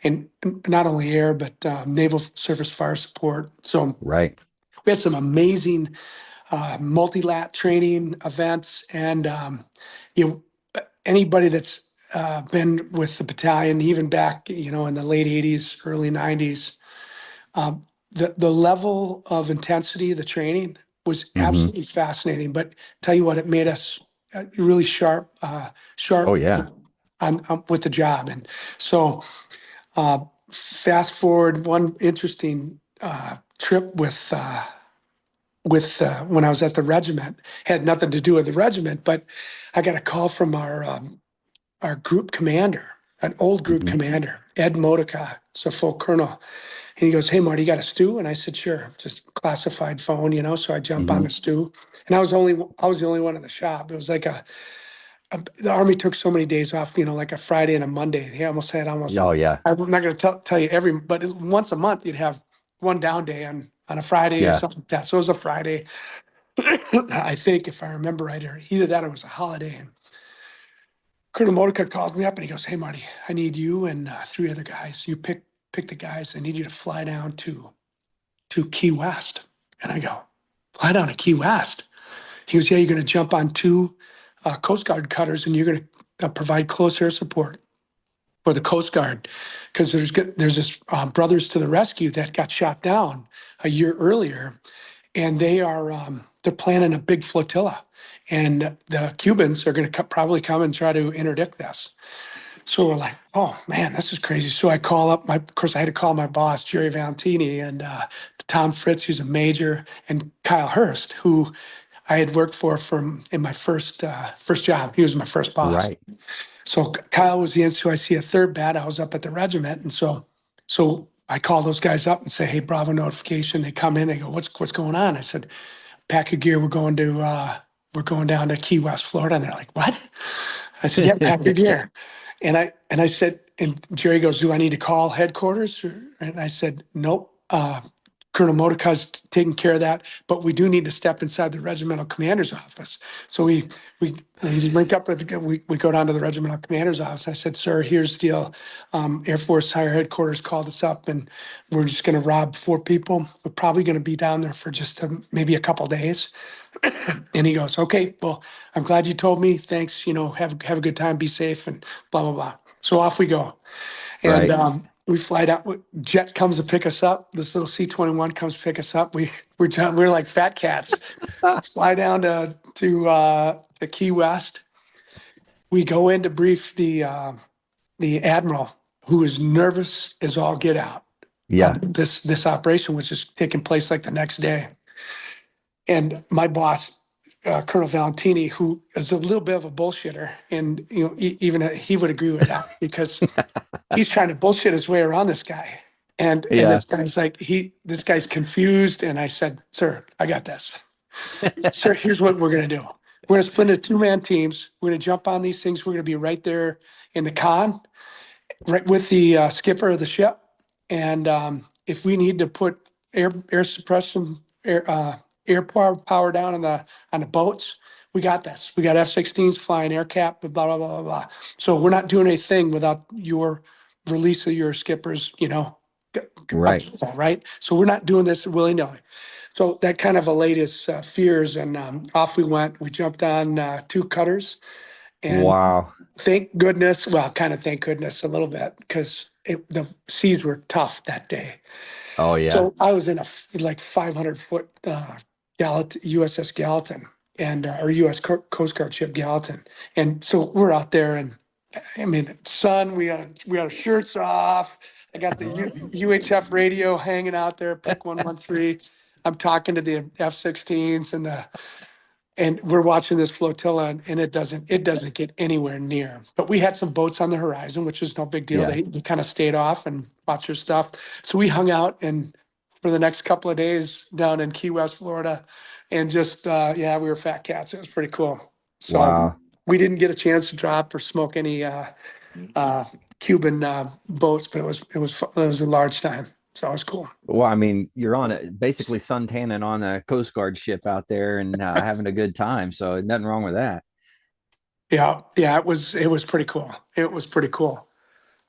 and not only air but naval surface fire support. So Right. we had some amazing multi-lat training events, and anybody that's been with the battalion, even back in the late '80s, early '90s, the level of intensity of the training was Hmm. absolutely fascinating. But tell you what, it made us really Oh sharp yeah. with the job. And so, fast forward one interesting trip with when I was at the regiment, had nothing to do with the regiment, but I got a call from our group commander, an old group Hmm. commander, Ed Modica, so full colonel. And he goes, "Hey, Marty, you got a stew?" And I said, "Sure." Just classified phone, So I jump on Hmm. the stew, and I was the only one in the shop. It was like the army took so many days off, like a Friday and a Monday. They almost had almost. Oh yeah. I'm not going to tell you but once a month you'd have one down day on a Friday or Yeah. something like that. So it was a Friday, I think, if I remember right, or either that or it was a holiday. And Colonel Modica calls me up and he goes, "Hey, Marty, I need you and three other guys. You pick the guys. I need you to fly down to Key West." And I go, "Fly down to Key West?" He goes, yeah, you're going to jump on two Coast Guard cutters and you're going to provide close air support for the Coast Guard, because there's this Brothers to the Rescue that got shot down a year earlier, and they're planning a big flotilla, and the Cubans are going to probably come and try to interdict this. So we're like, oh man, this is crazy. So I call up of course, I had to call my boss, Jerry Valentini, and Tom Fritz, who's a major, and Kyle Hurst, who I had worked for in my first job. He was my first boss. Right. So Kyle was the NCOIC third bat. I was up at the regiment, and so I call those guys up and say, "Hey, Bravo notification." They come in. They go, "What's going on?" I said, "Pack your gear. We're going down to Key West, Florida." And they're like, "What?" I said, "Yeah, pack your gear." And I said, and Jerry goes, "Do I need to call headquarters?" And I said, "Nope. Colonel Motika's taking care of that, but we do need to step inside the regimental commander's office." So we link up with we go down to the regimental commander's office. I said, "Sir, here's the deal. Air Force Higher Headquarters called us up, and we're just going to rob 4 people. We're probably going to be down there for just maybe a couple days." And he goes, "Okay, well, I'm glad you told me. Thanks. Have a good time. Be safe, and blah blah blah." So off we go. And Right. we fly down. Jet comes to pick us up. This little C-21 comes to pick us up. We're like fat cats. Fly down to Key West. We go in to brief the admiral, who is nervous as all get out. Yeah. This operation, which is taking place like the next day. And my boss, Colonel Valentini, who is a little bit of a bullshitter, and even he would agree with that, because he's trying to bullshit his way around this guy. And Yeah. this guy's like, this guy's confused. And I said, "Sir, I got this. Sir, here's what we're gonna do. We're gonna split into two-man teams. We're gonna jump on these things. We're gonna be right there in the con, right with the skipper of the ship. And if we need to put air suppression, air power down on the boats, we got this. We got F-16s flying air cap, blah blah blah blah blah. So we're not doing anything without your release of your skippers, Right. right? So we're not doing this willy nilly." So that kind of allayed his fears, and off we went. We jumped on two cutters, and Wow. thank goodness, well, kind of thank goodness a little bit, because the seas were tough that day. Oh yeah. So I was in a like 500-foot USS Gallatin, and or Coast Guard ship Gallatin, and so we're out there, and I mean, sun. We got our shirts off. I got the UHF radio hanging out there, Pick 113. I'm talking to the F-16s and we're watching this flotilla, and it doesn't get anywhere near. But we had some boats on the horizon, which is no big deal. Yeah. They kind of stayed off and watched their stuff. So we hung out and for the next couple of days down in Key West, Florida, and just yeah, we were fat cats. It was pretty cool. So Wow. we didn't get a chance to drop or smoke any Cuban boats, but it was a large time. So it was cool. Well, I mean, you're on basically suntanning on a Coast Guard ship out there and having a good time. So nothing wrong with that. Yeah, yeah, it was pretty cool. It was pretty cool.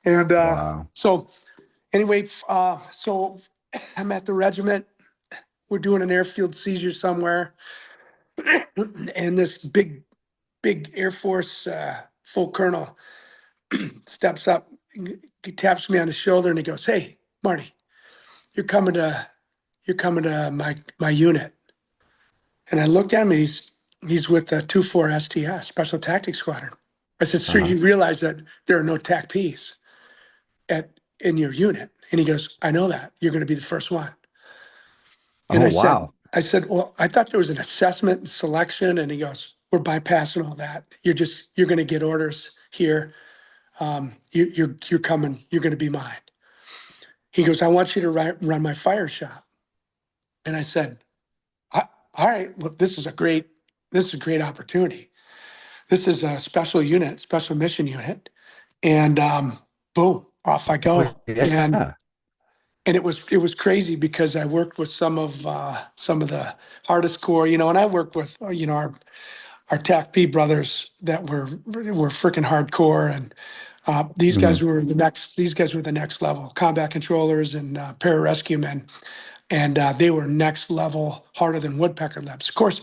And Wow. so anyway, so I'm at the regiment. We're doing an airfield seizure somewhere, and this big Air Force full colonel steps up, he taps me on the shoulder, and he goes, "Hey, Marty, you're coming to my unit." And I looked at him. He's with the 24 STS Special Tactics Squadron. I said, "Sir, Uh-huh. you realize that there are no TACPs in your unit?" And he goes, "I know that. You're going to be the first one." And Oh wow. I said, "Well, I thought there was an assessment and selection." And he goes, "We're bypassing all that. You're going to get orders here. You're coming. You're going to be mine." He goes, "I want you to run my fire shop." And I said, "All right. Well, this is a great opportunity. This is a special unit, special mission unit." And boom, off I Oh go. And yeah. it was crazy, because I worked with some of the hardest core, and I worked with our TACP brothers that were freaking hardcore, and these Hmm. guys were the next level combat controllers and pararescue men, and they were next level, harder than woodpecker lips. Of course,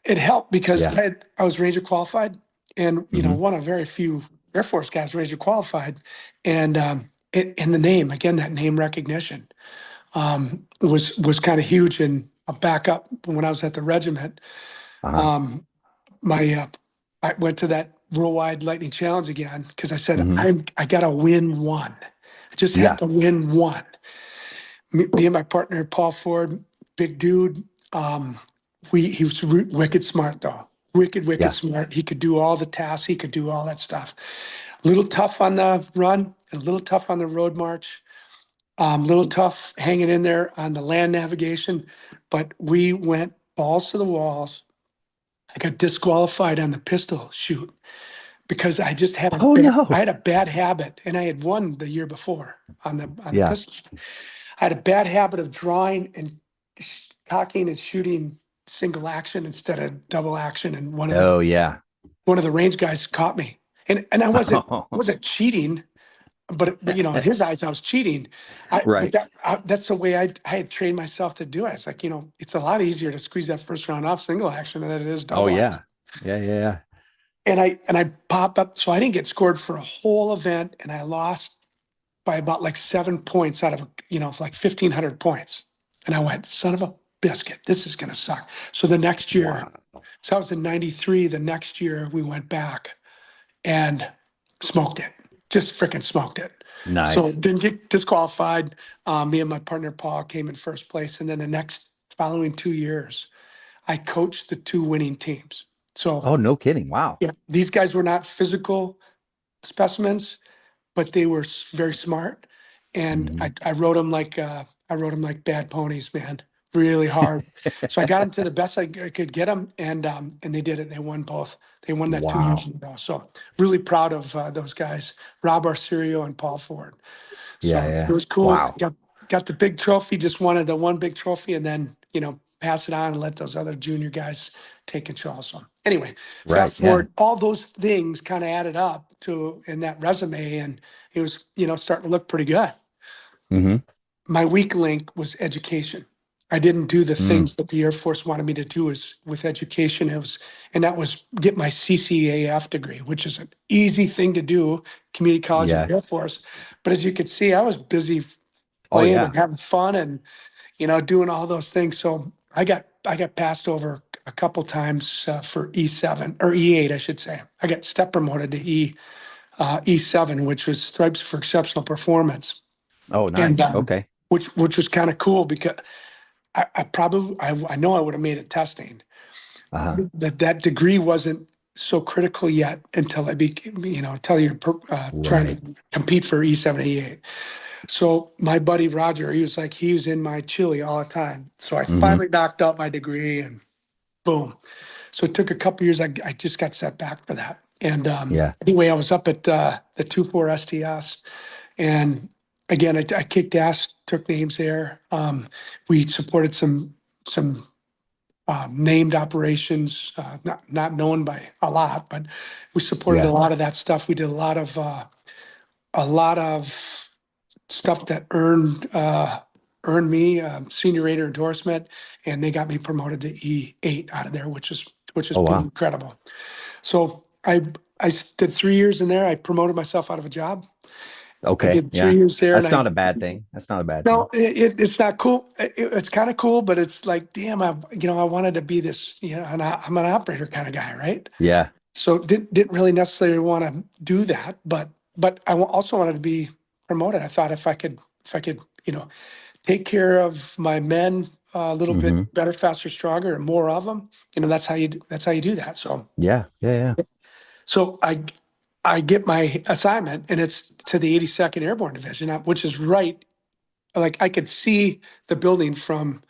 it helped because Yeah. I was Ranger qualified, and Hmm. one of very few Air Force guys Ranger qualified, and and the name again, that name recognition was kind of huge. And a backup when I was at the regiment, Uh-huh. um, my I went to that worldwide lightning challenge again because I said Hmm. I got to win one. I just have Yeah. to win one. Me and my partner Paul Ford, big dude. Um, he was wicked smart though, wicked Yeah. smart. He could do all the tasks. He could do all that stuff. A little tough on the run, and a little tough on the road march. Little tough hanging in there on the land navigation, but we went balls to the walls. I got disqualified on the pistol shoot because Oh I no. had a bad habit, and I had won the year before on the Yeah. pistol. I had a bad habit of drawing and cocking and shooting single action instead of double action, and Oh yeah. one of the range guys caught me, and I wasn't cheating, but in his eyes I was cheating. But Right. that's the way I had trained myself to do it. It's like it's a lot easier to squeeze that first round off single action than it is Oh double yeah. action. Yeah. Yeah. Yeah. And I pop up, so I didn't get scored for a whole event, and I lost by about like 7 points out of like 1,500 points. And I went, son of a biscuit, this is gonna suck. So the next year, Wow. so I was in '93. The next year we went back and smoked it, just freaking smoked it. So Nice. didn't get disqualified. Me and my partner Paul came in first place, and then the next following 2 years, I coached the two winning teams. So Oh, no kidding. Wow. yeah, these guys were not physical specimens, but they were very smart. And Hmm. I rode them like bad ponies, man, really hard. So I got them to the best I could get them, and they did it. They won both. They won that 2 years Wow. in a row. So really proud of those guys, Rob Arserio and Paul Ford. Yeah. So it Yeah. was cool. Wow. Got the big trophy. Just wanted the one big trophy, and then pass it on and let those other junior guys take control. So anyway, Right. fast Yeah. forward, all those things kind of added up to in that resume, and it was starting to look pretty good. Hmm. My weak link was education. I didn't do the Mm. things that the Air Force wanted me to do is with education. And that was get my CCAF degree, which is an easy thing to do, community college of the Air Yes. Force. But as you could see, I was busy Oh playing yeah. and having fun and doing all those things. So I got passed over a couple times for E7 or E8, I should say. I got step promoted to E7, which was Stripes for Exceptional Performance, Oh, and nice. Okay. which was kind of cool because I know I would have made it testing. Uh-huh. That degree wasn't so critical yet until I became until you're trying Right. to compete for E7 and E8. So my buddy Roger, he was in my chili all the time. So I Hmm. finally knocked out my degree and boom. So it took a couple years. I just got set back for that. And Yeah. anyway, I was up at the 2-4 STS, and again, I kicked ass, took names there. We supported some named operations, not known by a lot, but we supported a Yeah. lot of that stuff. We did a lot of stuff that earned me senior rater endorsement, and they got me promoted to E8 out of there, which is Oh pretty wow. incredible. So I did 3 years in there. I promoted myself out of a job. I Okay. did three Yeah. years there, and That's not a bad thing. That's not a bad thing. no, it's not cool. It's kind of cool, but it's like, damn, I wanted to be this, I'm an operator kind of guy, right? Yeah. So didn't really necessarily want to do that, but also wanted to be promoted. I thought if I could take care of my men a little bit Hmm. better, faster, stronger, and more of them, that's how you do that. So Yeah. Yeah. Yeah. so I get my assignment, and it's to the 82nd Airborne Division, which is right. Like I could see the building from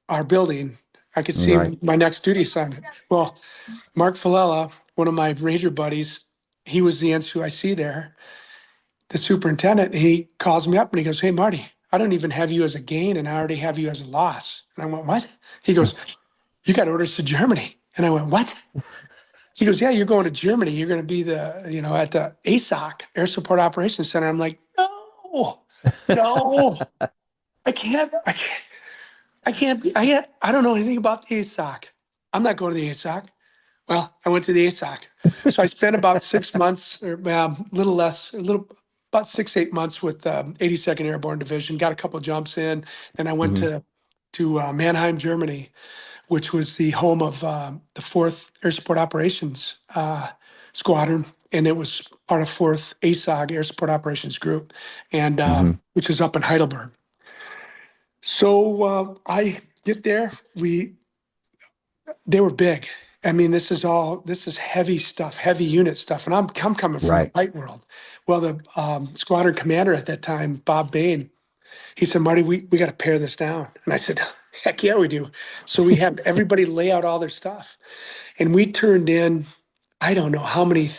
our building. I could Right. see my next duty assignment. Well, Mark Falella, one of my Ranger buddies, he was the NCOIC there, the superintendent. He calls me up and he goes, "Hey, Marty, I don't even have you as a gain, and I already have you as a loss." And I went, "What?" He goes, "You got orders to Germany." And I went, "What?" He goes, "Yeah, you're going to Germany. You're going to be at the ASOC, Air Support Operations Center." I'm like, "No, no, I can't. I can't be. I don't know anything about the ASOC." I'm not going to the ASOC. Well, I went to the ASOC. So I spent about 6 months, or a little less, about 6, 8 months with 82nd Airborne Division. Got a couple jumps in. Then I went Hmm. to Mannheim, Germany, which was the home of the 4th Air Support Operations Squadron, and it was part of 4th ASOG Air Support Operations Group, and Hmm. which is up in Heidelberg. So I get there. They were big. I mean, this is heavy stuff, heavy unit stuff, and I'm coming from the Right. light world. Well, the squadron commander at that time, Bob Bain, he said, "Marty, we got to pare this down." And I said, "Heck yeah, we do." So we had everybody lay out all their stuff, and we turned in, I don't know how many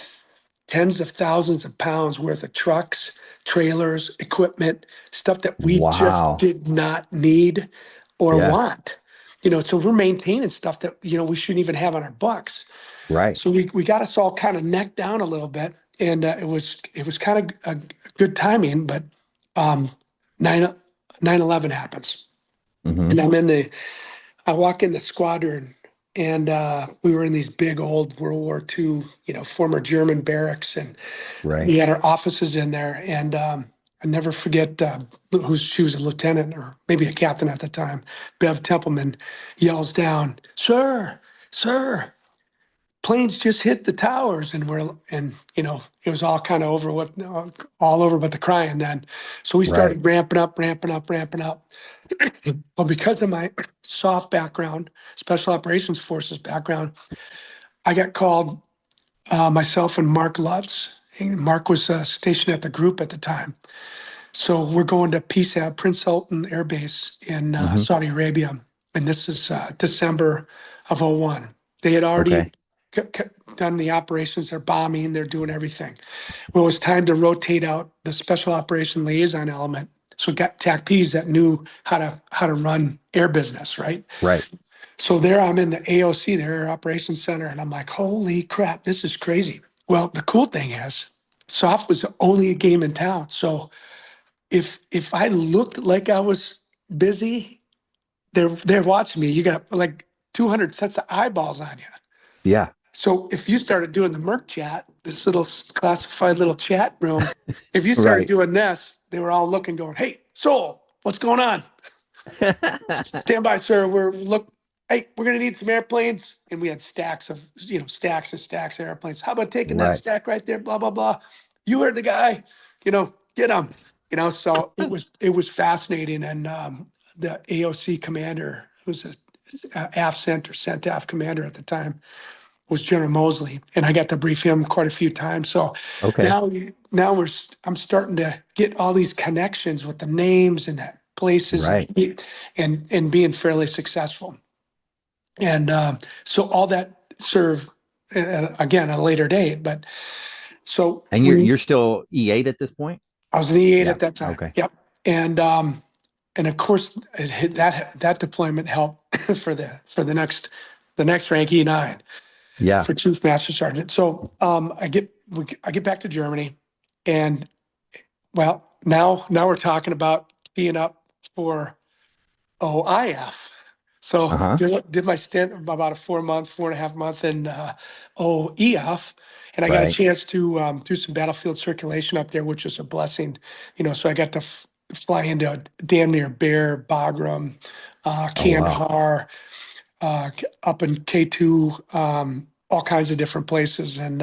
tens of thousands of pounds worth of trucks, trailers, equipment, stuff that we just Wow. did not need or Yeah. want. So we're maintaining stuff that, we shouldn't even have on our books. Right. So we got us all kind of necked down a little bit, and it was kind of a good timing, but um, 9 9/11 happens, Hmm. and I walk in the squadron, and we were in these big old World War II, former German barracks, and Right. we had our offices in there. And I never forget she was a lieutenant or maybe a captain at the time. Bev Templeman yells down, sir, planes just hit the towers, and it was all kind of over, all over but the crying then. So we Right. started ramping up. Well, because of my soft background, special operations forces background, I got called, myself and Mark Lutz. Mark was stationed at the group at the time. So we're going to PSAB, Prince Sultan Air Base in Hmm. Saudi Arabia. And this is December of '01. They had already Okay. done the operations. They're bombing. They're doing everything. Well, it was time to rotate out the special operation liaison element. So we got TACPs that knew how to run air business, right? Right. So there I'm in the AOC, the Air Operations Center, and I'm like, holy crap, this is crazy. Well, the cool thing is, soft was the only game in town. So if I looked like I was busy, they're watching me. You got like 200 sets of eyeballs on you. Yeah. So if you started doing the Merc chat, this little classified little chat room, if you started Right. doing this, they were all looking, going, "Hey, Soul, what's going on? Stand by, sir. Hey, we're gonna need some airplanes." And we had stacks of, stacks and stacks of airplanes. How about taking that Right. stack right there? Blah blah blah. You heard the guy. Get him. So it was fascinating, and the AOC commander, who was a AF center, CENTAF commander at the time, was General Mosley, and I got to brief him quite a few times. So Okay. now I'm starting to get all these connections with the names and that places, Right. and being fairly successful. And so all that served, again, at a later date. But so And you're still E8 at this point? I was in E8 Yeah. at that time. Okay. Yep. And of course that deployment helped for the next rank, E9, Yeah. for Chief Master Sergeant. So I get back to Germany, and well, now we're talking about being up for OIF. So Uh-huh. did my stint of about a 4.5 month in OEF, and I got a Right. chance to do some battlefield circulation up there, which was a blessing. So I got to fly into damn near Bear, Bagram, Oh, wow. Kandahar, up in K2, all kinds of different places, and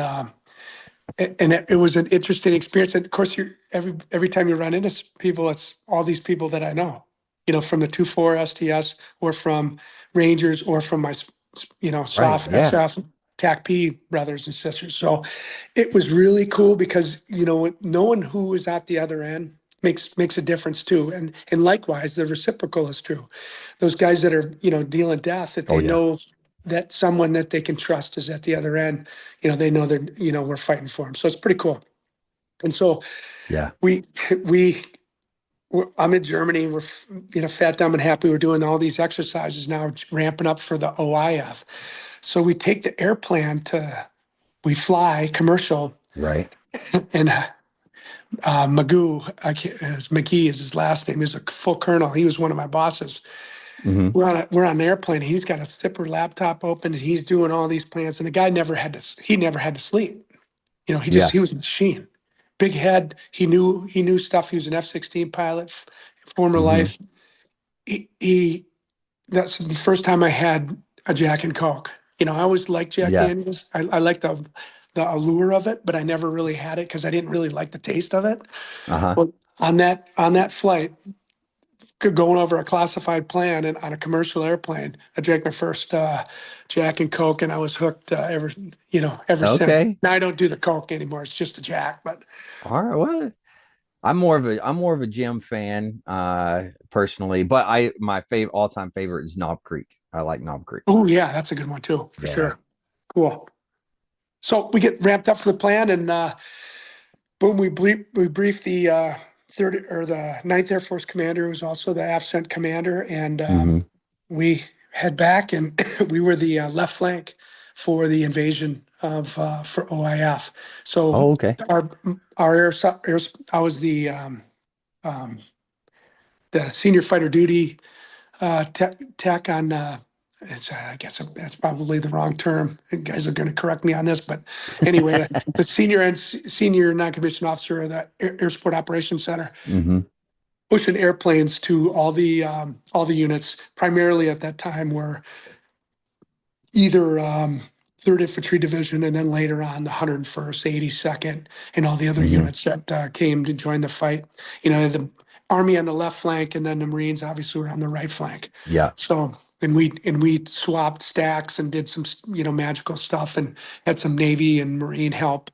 it was an interesting experience. And of course, every time you run into people, it's all these people that I know, from the 2-4 STS, or from Rangers, or from my, Right. soft Yeah. SF TACP brothers and sisters. So it was really cool because, knowing who is at the other end makes a difference too. And likewise, the reciprocal is true. Those guys that are, dealing death, that Oh, they yeah. know that someone that they can trust is at the other end. They know that, we're fighting for them. So it's pretty cool. And so Yeah. we we I'm in Germany. We're, fat, dumb, and happy. We're doing all these exercises now, ramping up for the OIF. So we take the airplane we fly commercial, Right. and Magoo, McGee is his last name. He's a full colonel. He was one of my bosses. Hmm. We're on an airplane. He's got a zipper laptop open and he's doing all these plans. And the guy never had to sleep. Yeah. He was a machine. Big head. He knew stuff. He was an F-16 pilot, former Hmm. life. He That's the first time I had a Jack and Coke. I always liked Jack Yeah. Daniels. I like the allure of it, but I never really had it because I didn't really like the taste of it. Uh-huh. Well, on that flight, going over a classified plan and on a commercial airplane, I drank my first Jack and Coke, and I was hooked ever since. Okay. Now I don't do the Coke anymore; it's just a Jack. But All right. Well, I'm more of a Jim fan, personally, but my all-time favorite is Knob Creek. I like Knob Creek. oh yeah, that's a good one too, for Yeah. sure. Cool. So we get ramped up for the plan, and boom, we briefed the third or the Ninth Air Force commander, who was also the AFCENT commander, and Hmm. we head back, and we were the left flank for the invasion of for OIF. So Oh, okay. our our air I was um, the senior fighter duty tech on. I guess that's probably the wrong term. You guys are going to correct me on this, but anyway, the senior non-commissioned officer of the Air Support Operations Center, Hmm. pushing airplanes to all the units. Primarily at that time were either Third Infantry Division, and then later on the 101st, 82nd, and all the other Hmm. units that came to join the fight. The Army on the left flank, and then the Marines obviously were on the right flank. Yeah. So, and we swapped stacks and did some magical stuff, and had some Navy and Marine help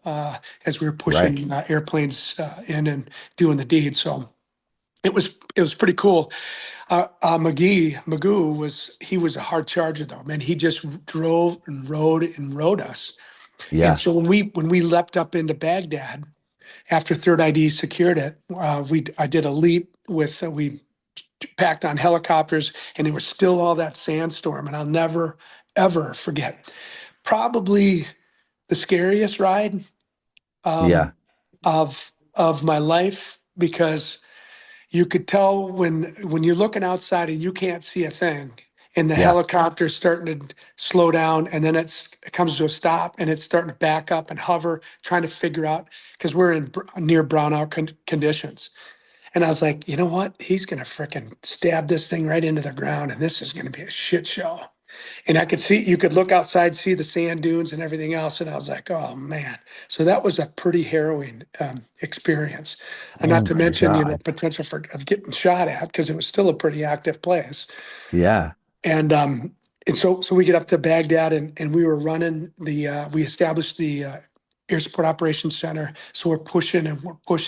as we were Right. pushing airplanes in and doing the deed. So it was pretty cool. Magoo was a hard charger though, man. He just drove and rode us. And Yeah. so when we leapt up into Baghdad after Third ID secured it, I did a leap with we packed on helicopters, and there was still all that sandstorm, and I'll never ever forget. Probably the scariest ride Yeah. of my life, because you could tell when you're looking outside and you can't see a thing, and the Yeah. helicopter's starting to slow down, and then it comes to a stop, and it's starting to back up and hover, trying to figure out, because we're in near brownout conditions. And I was like, you know what? He's gonna fricking stab this thing right into the ground, and this is gonna be a shit show. And you could look outside, see the sand dunes and everything else. And I was like, oh man. So that was a pretty harrowing experience. And Oh not to my mention, God. potential of getting shot at, because it was still a pretty active place. Yeah. And so we get up to Baghdad, and we were running we established the Air Support Operations Center. So we're pushing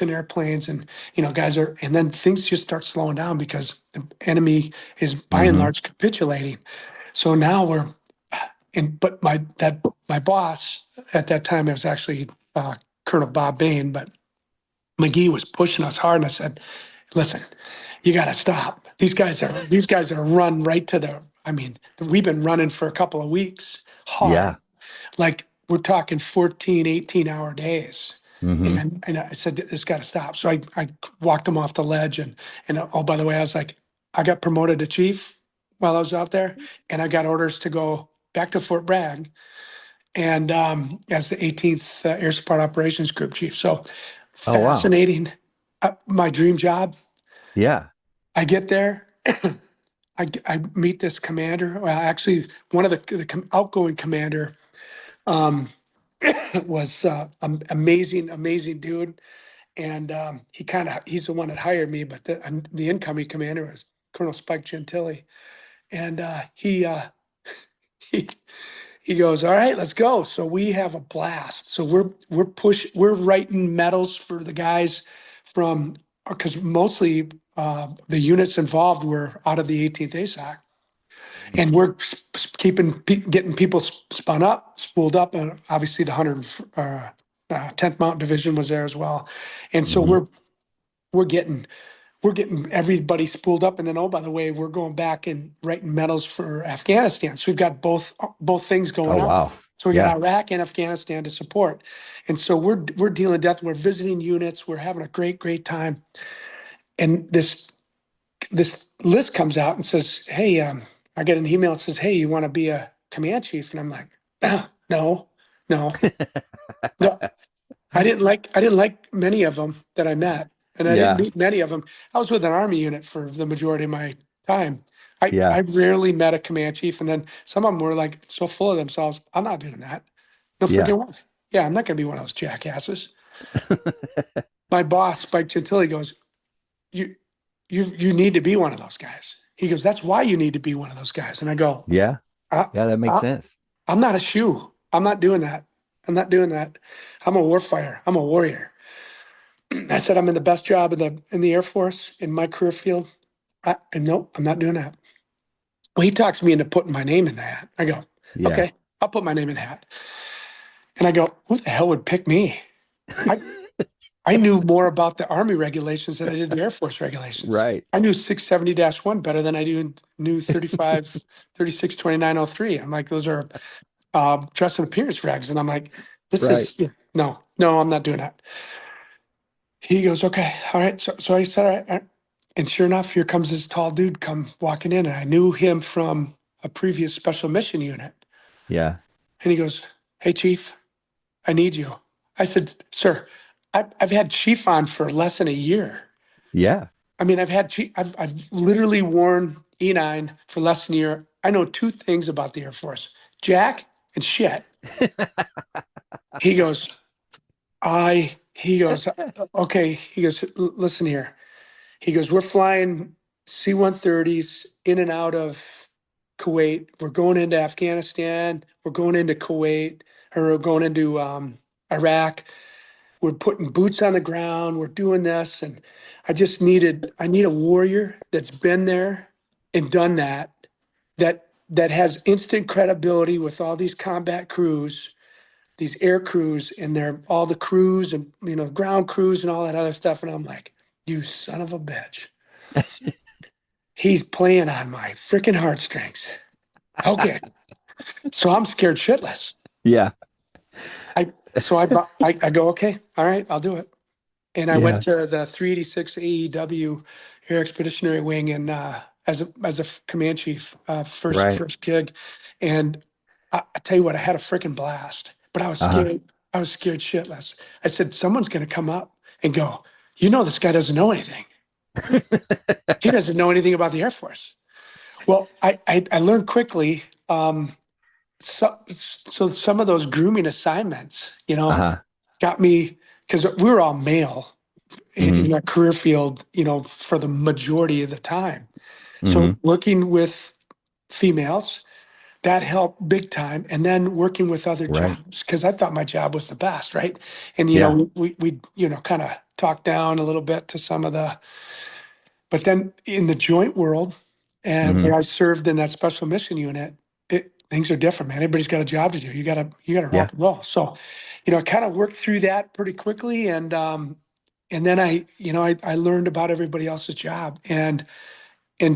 airplanes, and and then things just start slowing down because the enemy is by and Hmm. large capitulating. So now we're and but my boss at that time, it was actually Colonel Bob Bain, but McGee was pushing us hard, and I said, "Listen, you got to stop. These guys are run right to the. I mean, we've been running for a couple of weeks hard, Yeah. like we're talking 14, 18-hour days." Hmm. And I said, "This got to stop." So I walked him off the ledge, and oh, by the way, I was like, I got promoted to chief while I was out there, and I got orders to go back to Fort Bragg, and as the 18th Air Support Operations Group Chief. So Oh, wow. fascinating. My dream job. Yeah. I get there. I meet this commander. Well, actually, one of the outgoing commander was amazing dude, and he's the one that hired me. But the incoming commander was Colonel Spike Gentili, and he he goes, "All right, let's go." So we have a blast. So we're writing medals for the guys from, because mostly the units involved were out of the 18th ASOC, and we're getting people spun up, spooled up, and obviously the 10th Mountain Division was there as well, and so Hmm. we're getting we're getting everybody spooled up, and then, oh, by the way, we're going back and writing medals for Afghanistan. So we've got both things Oh, going on. wow. So we got Yeah. Iraq and Afghanistan to support, and so we're dealing death. We're visiting units. We're having a great time, and this this list comes out and says, "Hey, I get an email that says, 'Hey, you want to be a command chief?'" And I'm like, "Ah, no, no, no." I didn't like many of them that I met, and I didn't Yeah. meet many of them. I was with an Army unit for the majority of my time. I Yeah. rarely met a command chief, and then some of them were like so full of themselves. I'm not doing that. No Yeah. freaking way. Yeah, I'm not going to be one of those jackasses. My boss, Mike Gentili, goes, "You, you need to be one of those guys." He goes, "That's why you need to be one of those guys." And I go, Yeah. I, Yeah, that makes I, sense. "I'm not a shoe. I'm not doing that. I'm not doing that. I'm a warfighter. I'm a warrior." I said, "I'm in the best job in the Air Force in my career field. And nope, I'm not doing that." Well, he talks me into putting my name in the hat. I go, Yeah. "Okay, I'll put my name in the hat." And I go, "Who the hell would pick me?" I, I knew more about the Army regulations than I did the Air Force regulations. Right. I knew 670-1 better than I knew 35, 36, 2903. I'm like, those are dress and appearance regs. And I'm like, this Right. is, yeah, no, no, I'm not doing that. He goes, "Okay, all right." So I said, "All right, all right." And sure enough, here comes this tall dude come walking in. And I knew him from a previous special mission unit. Yeah. And he goes, "Hey, Chief, I need you." I said, "Sir, I've had Chief on for less than a year. Yeah. I mean, I've literally worn E9 for less than a year. I know two things about the Air Force: Jack and shit." He goes, he goes, "Okay." He goes, Listen here." He goes, "We're flying C-130s in and out of Kuwait. We're going into Afghanistan. We're going into Kuwait, or we're going into Iraq. We're putting boots on the ground. We're doing this." And I need a warrior that's been there and done that, that has instant credibility with all these combat crews, these air crews, and they're all the crews and, ground crews and all that other stuff. And I'm like, "You son of a bitch. He's playing on my freaking heartstrings." Okay. So I'm scared shitless. Yeah. I go, "Okay, all right, I'll do it." And I went Yeah. to the 386 AEW Air Expeditionary Wing and as a command chief, first Right. first gig. And I tell you what, I had a freaking blast, but I was Uh-huh. scared. I was scared shitless. I said, "Someone's going to come up and go, this guy doesn't know anything. He doesn't know anything about the Air Force." Well, I learned quickly. So some of those grooming assignments, Uh-huh. got me, because we were all male Mm-hmm. in our career field, for the majority of the time. Mm-hmm. So working with females, that helped big time. And then working with other Right. jobs, because I thought my job was the best, right? And, Yeah. we kind of talked down a little bit to some of the, but then in the joint world, and Mm-hmm. where I served in that special mission unit, things are different, man. Everybody's got a job to do. You gotta Yeah. rock and roll. So, I kind of worked through that pretty quickly, and then I learned about everybody else's job, and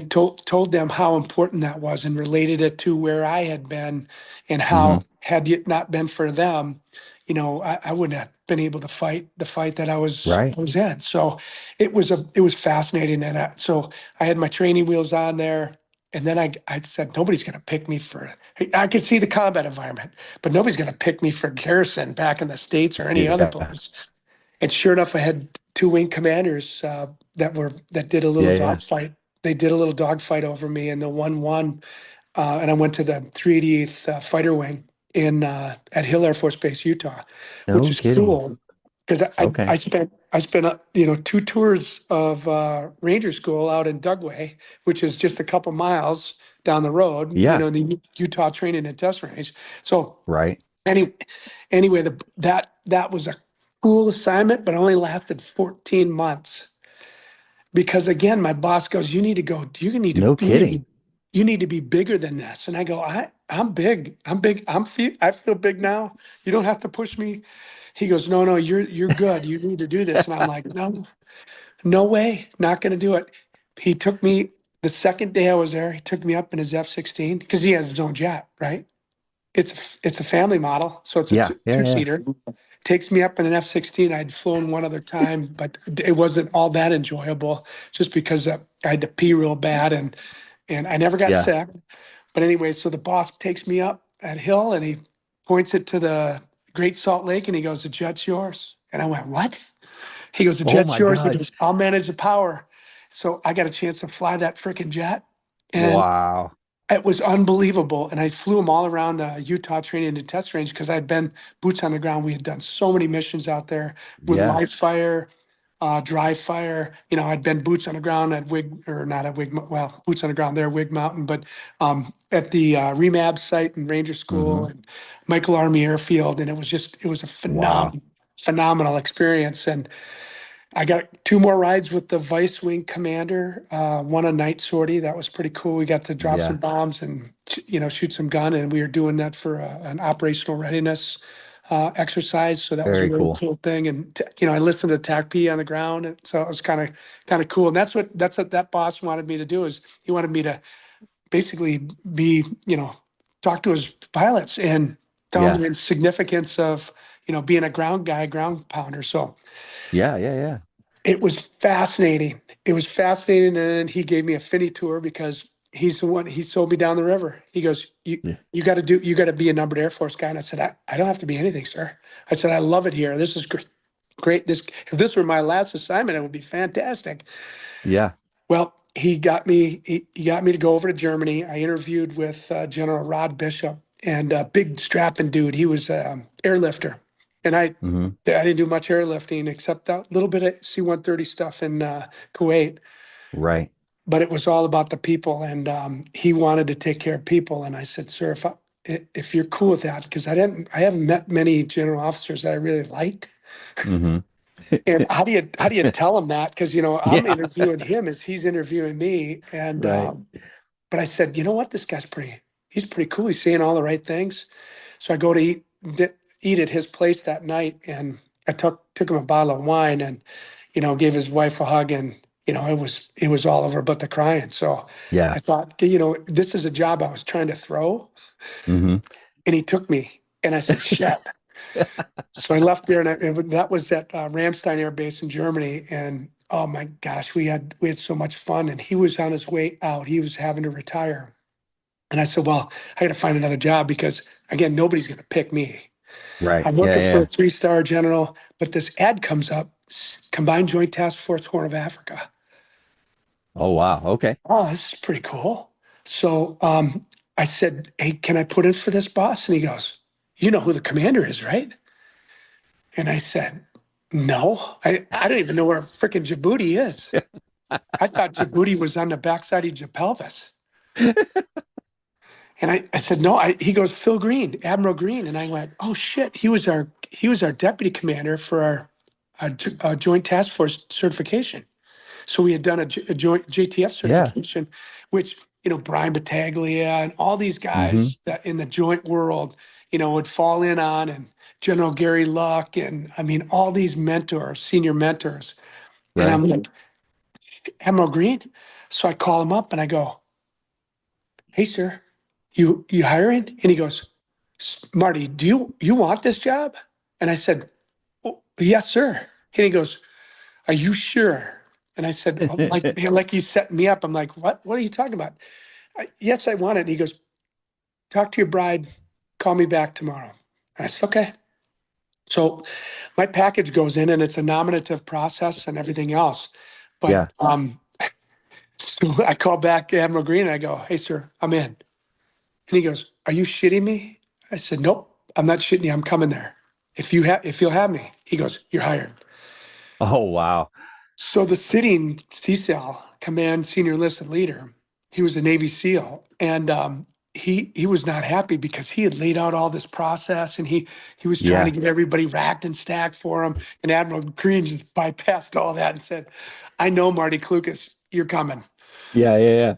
told them how important that was, and related it to where I had been, and Mm-hmm. how, had it not been for them, I wouldn't have been able to fight the fight that I was Right. I was in. So it was fascinating. And so I had my training wheels on there, and then I said, nobody's going to pick me for. I could see the combat environment, but nobody's going to pick me for garrison back in the States or any other Yeah. place. And sure enough, I had two wing commanders that did a little Yeah. Yeah. dogfight. They did a little dogfight over me, and the one won. And I went to the 388th Fighter Wing in at Hill Air Force Base, Utah, which No is kidding. cool because I Okay. spent two tours of Ranger School out in Dugway, which is just a couple miles down the road, Yeah. in the Utah Training and Test Range. So Right. any anyway, that was a cool assignment, but only lasted 14 months. Because again, my boss goes, "You need to go, No kidding. you need to be bigger than this." And I go, I'm big. I'm big. I feel big now. You don't have to push me." He goes, "No, no, you're good. You need to do this." And I'm like, "No, no way, not gonna do it." He took me the second day I was there, he took me up in his F-16, because he has his own jet, right? It's a family model, so it's a Yeah. Yeah. Yeah. two-seater. takes me up in an F-16. I'd flown one other time, but it wasn't all that enjoyable just because I had to pee real bad and I never got Yeah. sick. But anyway, so the boss takes me up that hill and he points it to the Great Salt Lake and he goes, "The jet's yours." And I went, "What?" He goes, "The Oh jet's my yours." He gosh. goes, "I'll manage the power." So I got a chance to fly that freaking jet. And Wow. it was unbelievable. And I flew them all around the Utah training and test range because I'd been boots on the ground. We had done so many missions out there with Yeah. live fire, dry fire. I'd been boots on the ground at Wig, or not at Wig, well, boots on the ground there, Wig Mountain, but at the Remab site and Ranger School Hmm. and Michael Army Airfield. And it was a Wow. phenomenal experience. And I got two more rides with the Vice Wing Commander, one a night sortie. That was pretty cool. We got to drop some Yeah. bombs and shoot some gun, and we were doing that for an operational readiness exercise. So that was a Very really cool. cool thing. And I listened to TACP on the ground, and so it was kind of cool. And that's what that boss wanted me to do. Is he wanted me to basically be talk to his pilots and tell them Yeah. the significance of being a ground guy, ground pounder. So Yeah. Yeah. Yeah. it was fascinating. It was fascinating. And then he gave me a Finney tour because he's the one, he sold me down the river. He goes, Yeah. you got to be a numbered Air Force guy. And I said, I don't have to be anything, sir. I said, I love it here. This is great. Great. If this were my last assignment, it would be fantastic. Yeah. Well, he got me to go over to Germany. I interviewed with General Rod Bishop and a big strapping dude. He was airlifter. And Hmm. I didn't do much airlifting except a little bit of C-130 stuff in Kuwait, Right. but it was all about the people. And he wanted to take care of people. And I said, "Sir, if you're cool with that," because I haven't met many general officers that I really liked. Hmm. And how do you tell him that? Because I'm Yeah. interviewing him as he's interviewing me. And Right. but I said, "You know what? This guy's he's pretty cool. He's saying all the right things." So I go to eat at his place that night, and I took him a bottle of wine, and gave his wife a hug, and it was all over but the crying. So Yeah. I thought, this is a job I was trying to throw, Hmm. and he took me, and I said, "Shit." So I left there, and that was at Ramstein Air Base in Germany, and oh my gosh, we had so much fun, and he was on his way out. He was having to retire. And I said, "Well, I got to find another job because, again, nobody's going to pick me. Right. I'm Yeah. looking for a Yeah. 3-star general, but this ad comes up, Combined Joint Task Force Horn of Africa. Oh wow. Okay. Oh, this is pretty cool." So I said, "Hey, can I put in for this, boss?" And he goes, "You know who the commander is, right?" And I said, "No, I don't even know where freaking Djibouti is. I thought Djibouti was on the backside of your pelvis." And I said, "No." He goes, "Phil Green, Admiral Green." And I went, "Oh shit, he was our deputy commander for our joint task force certification." So we had done a joint JTF Yeah. certification, which Brian Battaglia and all these Hmm. guys that in the joint world would fall in on, and General Gary Luck, and I mean all these mentors, senior mentors. And Right. I'm like, "Admiral Green." So I call him up and I go, "Hey sir, you hiring?" And he goes, "Marty, do you want this job?" And I said, "Oh, yes, sir." And he goes, "Are you sure?" And I said, "Oh, like you set me up." I'm like, What are you talking about?" "Yes, I want it." And he goes, "Talk to your bride. Call me back tomorrow." And I said, "Okay." So my package goes in, and it's a nominative process and everything else. But Yeah. so I call back Admiral Green and I go, "Hey, sir, I'm in." And he goes, "Are you shitting me?" I said, "Nope, I'm not shitting you. I'm coming there. If you'll have me." He goes, "You're hired." Oh wow. So the sitting CSAL, command senior enlisted leader, he was a Navy SEAL, and he was not happy because he had laid out all this process, and he was trying to Yeah. get everybody racked and stacked for him. And Admiral Green just bypassed all that and said, "I know, Marty Klukas, you're coming." Yeah. Yeah.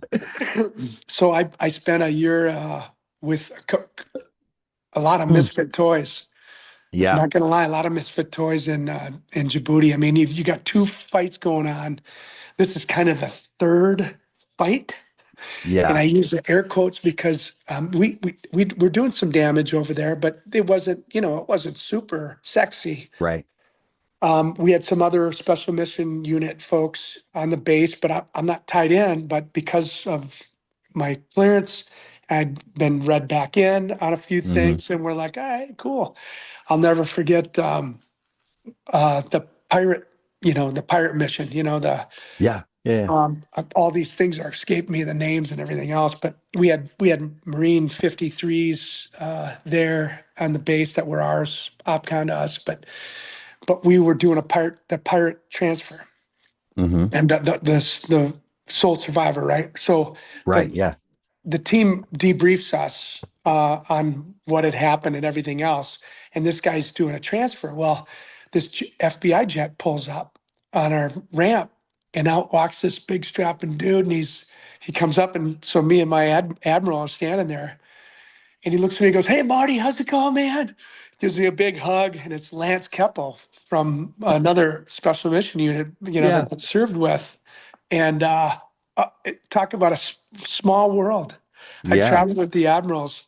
So I spent a year with a lot of Yeah. misfit toys. Yeah. Not gonna lie, a lot of misfit toys in Djibouti. I mean, you got two fights going on. This is kind of the third fight. And I Yeah. use the air quotes because we were doing some damage over there, but it wasn't, it wasn't super sexy. Right. We had some other special mission unit folks on the base, but I'm not tied in. But because of my clearance, I'd been read back in on a few Hmm. things, and we're like, all right, cool. I'll never forget the pirate, the pirate mission. Yeah. Yeah. All these things are escaped me, the names and everything else. But we had Marine 53s there on the base that were ours, OPCON to us, but we were doing the pirate transfer, Hmm. and the sole survivor, right? So Right. the Yeah. the team debriefs us on what had happened and everything else, and this guy's doing a transfer. Well, this FBI jet pulls up on our ramp, and out walks this big strapping dude, and he comes up, and so me and my admiral are standing there, and he looks at me and goes, "Hey, Marty, how's it going, man?" Gives me a big hug, and it's Lance Keppel from another special mission unit, Yeah. that I served with. And talk about a small world. I Yeah. traveled with the admirals.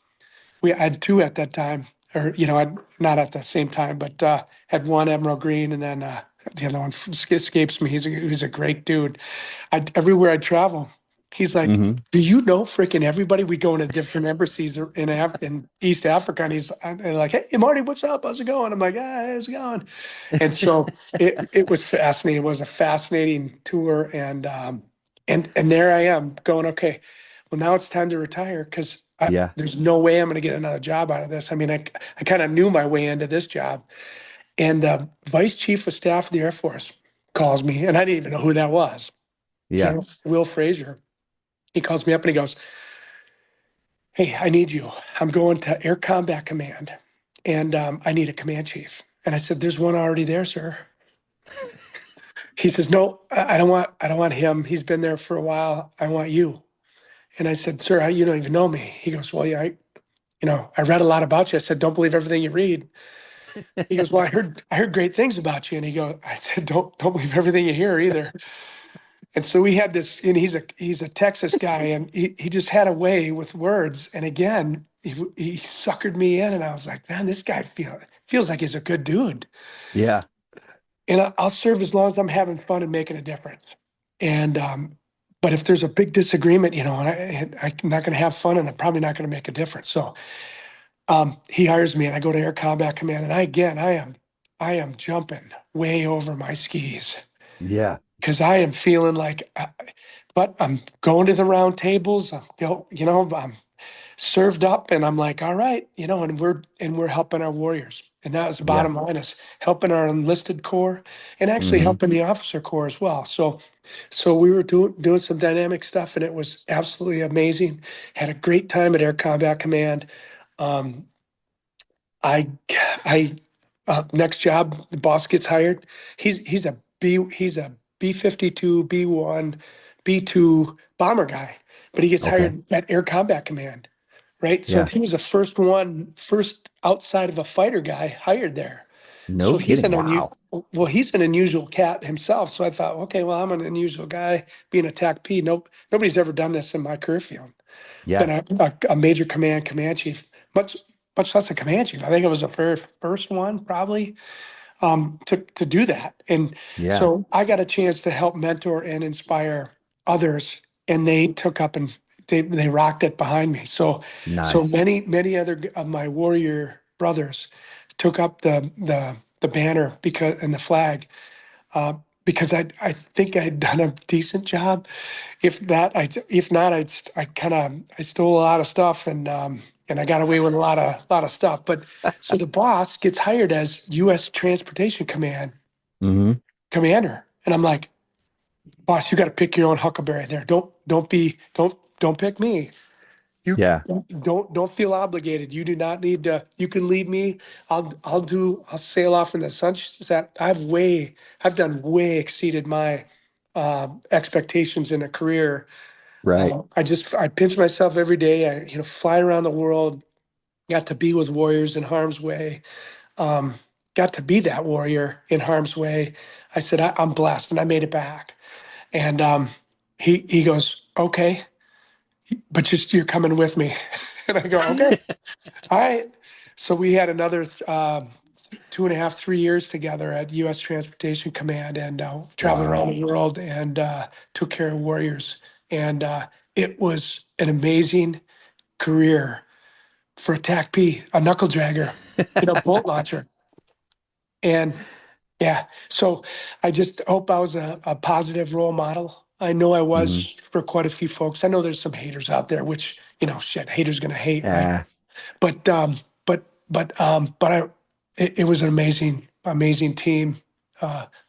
I had two at that time, or I'd not at the same time, but had one Admiral Green, and then the other one escapes me. He's a great dude. Everywhere I travel, he's like, Hmm. "Do you know freaking everybody?" We go into different embassies in East Africa, and they're like, "Hey, Marty, what's up? How's it going?" I'm like, "Ah, how's it going?" And so it was fascinating. It was a fascinating tour, and there I am going, okay, well, now it's time to retire because Yeah. there's no way I'm going to get another job out of this. I mean, I kind of knew my way into this job. And the vice chief of staff of the Air Force calls me, and I didn't even know who that was. Yeah. Will Frazier. He calls me up and he goes, "Hey, I need you. I'm going to Air Combat Command, and I need a command chief." And I said, "There's one already there, sir." He says, "No, I don't want him. He's been there for a while. I want you." And I said, "Sir, you don't even know me." He goes, "Well, yeah, I read a lot about you." I said, "Don't believe everything you read." He goes, "Well, I heard great things about you." And I said, "Don't believe everything you hear either." And so we had this, and he's a Texas guy, and he just had a way with words. And again, he suckered me in, and I was like, "Man, this guy feels like he's a good dude." Yeah. And I'll serve as long as I'm having fun and making a difference. And but if there's a big disagreement, I'm not going to have fun, and I'm probably not going to make a difference. So he hires me, and I go to Air Combat Command, and I am jumping way over my skis Yeah. because I am feeling like, but I'm going to the round tables. I'm served up, and I'm like, all right, and we're helping our warriors. And that was the Yeah. bottom line, is helping our enlisted corps and actually Hmm. helping the officer corps as well. So we were doing some dynamic stuff, and it was absolutely amazing. Had a great time at Air Combat Command. Um, I I next job, the boss gets hired. He's a B-52, B-1, B-2 bomber guy, but he gets Okay. hired at Air Combat Command, right? So Yeah. he was the first outside of a fighter guy hired there. No So kidding. Wow. he's an unusual cat himself. So I thought, okay, well, I'm an unusual guy being a TACP. Nobody's ever done this in my career field. Been Yeah. a major command chief, much less a command chief. I think it was the very first one, probably, to do that. And Yeah. so I got a chance to help mentor and inspire others, and they took up and they rocked it behind me. So Nice. many other of my warrior brothers took up the banner and the flag, uh, because I think I'd done a decent job. If not, I stole a lot of stuff, and I got away with a lot of stuff. But so the boss gets hired as U.S. Transportation Command Hmm. commander, and I'm like, "Boss, you got to pick your own huckleberry there. Don't pick me. You Yeah. don't feel obligated. You do not need to. You can leave me. I'll sail off in the sunset. I've done way exceeded my expectations in a career. Right. I pinch myself every day. I fly around the world. Got to be with warriors in harm's way. Um, got to be that warrior in harm's way. I said, I'm blessed, and I made it back. And he goes, okay. but just you're coming with me. And I go, okay, all right. So we had another 2.5, 3 years together at U.S. Transportation Command, and traveled around Wow. the world and took care of warriors. And it was an amazing career for a TACP, a knuckle dragger, bolt launcher. And yeah, so I just hope I was a positive role model. I know I was Hmm. for quite a few folks. I know there's some haters out there, which, shit, haters gonna hate, right? Yeah. But it was an amazing team.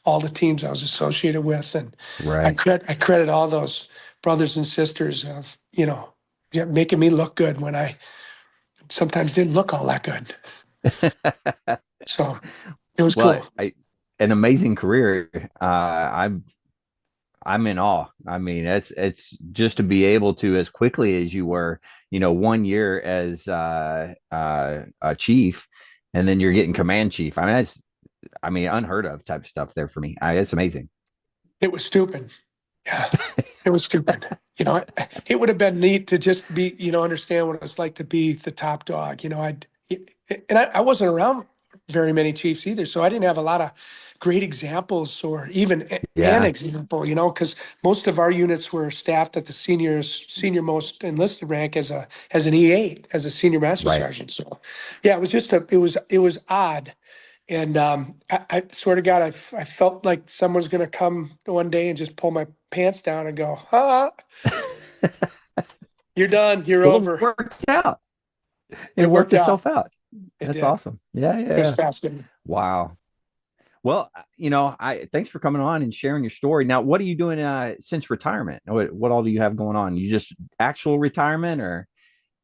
All the teams I was associated with, and Right. I credit all those brothers and sisters of yeah, making me look good when I sometimes didn't look all that good. So it was Well, cool. an amazing career. I'm in awe. I mean, it's just to be able to, as quickly as you were, 1 year as a chief, and then you're getting command chief. I mean, unheard of type stuff there for me. It's amazing. It was stupid. Yeah, it was stupid. It would have been neat to just be, understand what it's like to be the top dog. I wasn't around very many chiefs either, so I didn't have a lot of great examples or even an Yeah. example. Because most of our units were staffed at the senior most enlisted rank as an E8, as a senior master Right. sergeant. So, yeah, it was just it was odd. And I swear to God, I felt like someone's going to come one day and just pull my pants down and go, you're done. You're Well, it over. worked out. It It worked worked out. itself out. It That's did. awesome. Yeah, yeah, It was yeah. fascinating. Wow. Well, I thanks for coming on and sharing your story. Now, what are you doing since retirement? What all do you have going on? You just actual retirement, or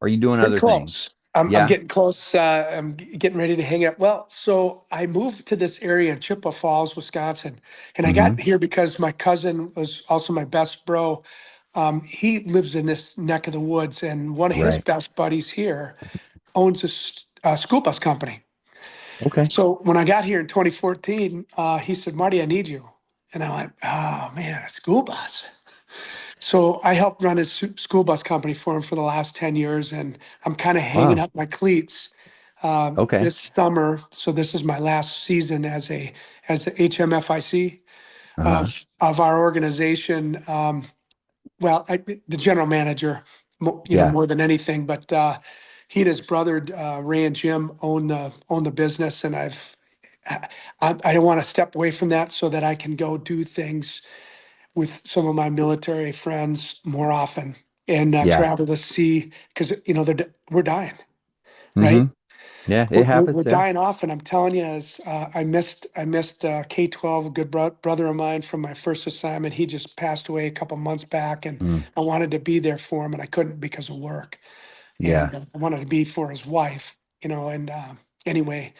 are you doing Getting other things? close. I'm Yeah. getting close. Getting ready to hang up. Well, so I moved to this area in Chippewa Falls, Wisconsin, and I got Hmm. here because my cousin was also my best bro. He lives in this neck of the woods, and one of his Right. best buddies here owns a school bus company. Okay. So when I got here in 2014, he said, "Marty, I need you." And I went, "Oh man, a school bus." So I helped run his school bus company for him for the last 10 years, and I'm kind of hanging Wow. up my cleats Okay. this summer. So this is my last season as the HMFIC Uh-huh. of our organization. Well, the general manager, Yeah. more than anything, but he and his brother Ray and Jim own the business, and I want to step away from that so that I can go do things with some of my military friends more often and Yeah. travel to see because we're dying, Hmm. right? Yeah. It We're happens. Yeah. dying off, and I'm telling you, I missed K-12, a good brother of mine from my first assignment. He just passed away a couple months back, and Mm. I wanted to be there for him, and I couldn't because of work, Yeah. and I wanted to be for his wife, And anyway,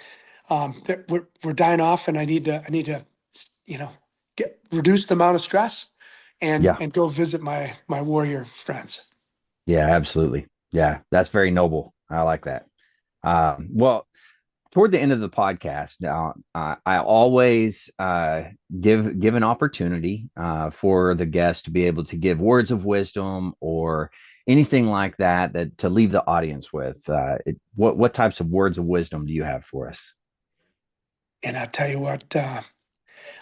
we're dying off, and I need to, you know, get reduce the amount of stress, and Yeah. go visit my warrior friends. Yeah. Absolutely. Yeah. That's very noble. I like that. Well, toward the end of the podcast, now I always give an opportunity for the guest to be able to give words of wisdom or anything like that to leave the audience with. What types of words of wisdom do you have for us? And I'll tell you what.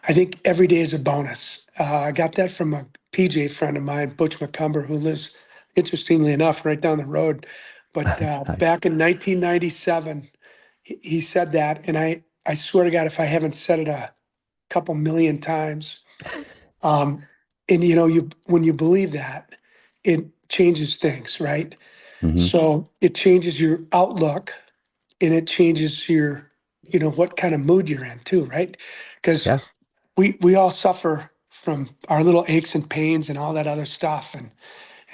I think every day is a bonus. I got that from a PJ friend of mine, Butch McCumber, who lives, interestingly enough, right down the road. But Nice. back in 1997, he said that, and I swear to God, if I haven't said it a couple million times, um, and you when you believe that, it changes things, right? Hmm. So it changes your outlook, and it changes what kind of mood you're in too, right? Because Yeah. we all suffer from our little aches and pains and all that other stuff,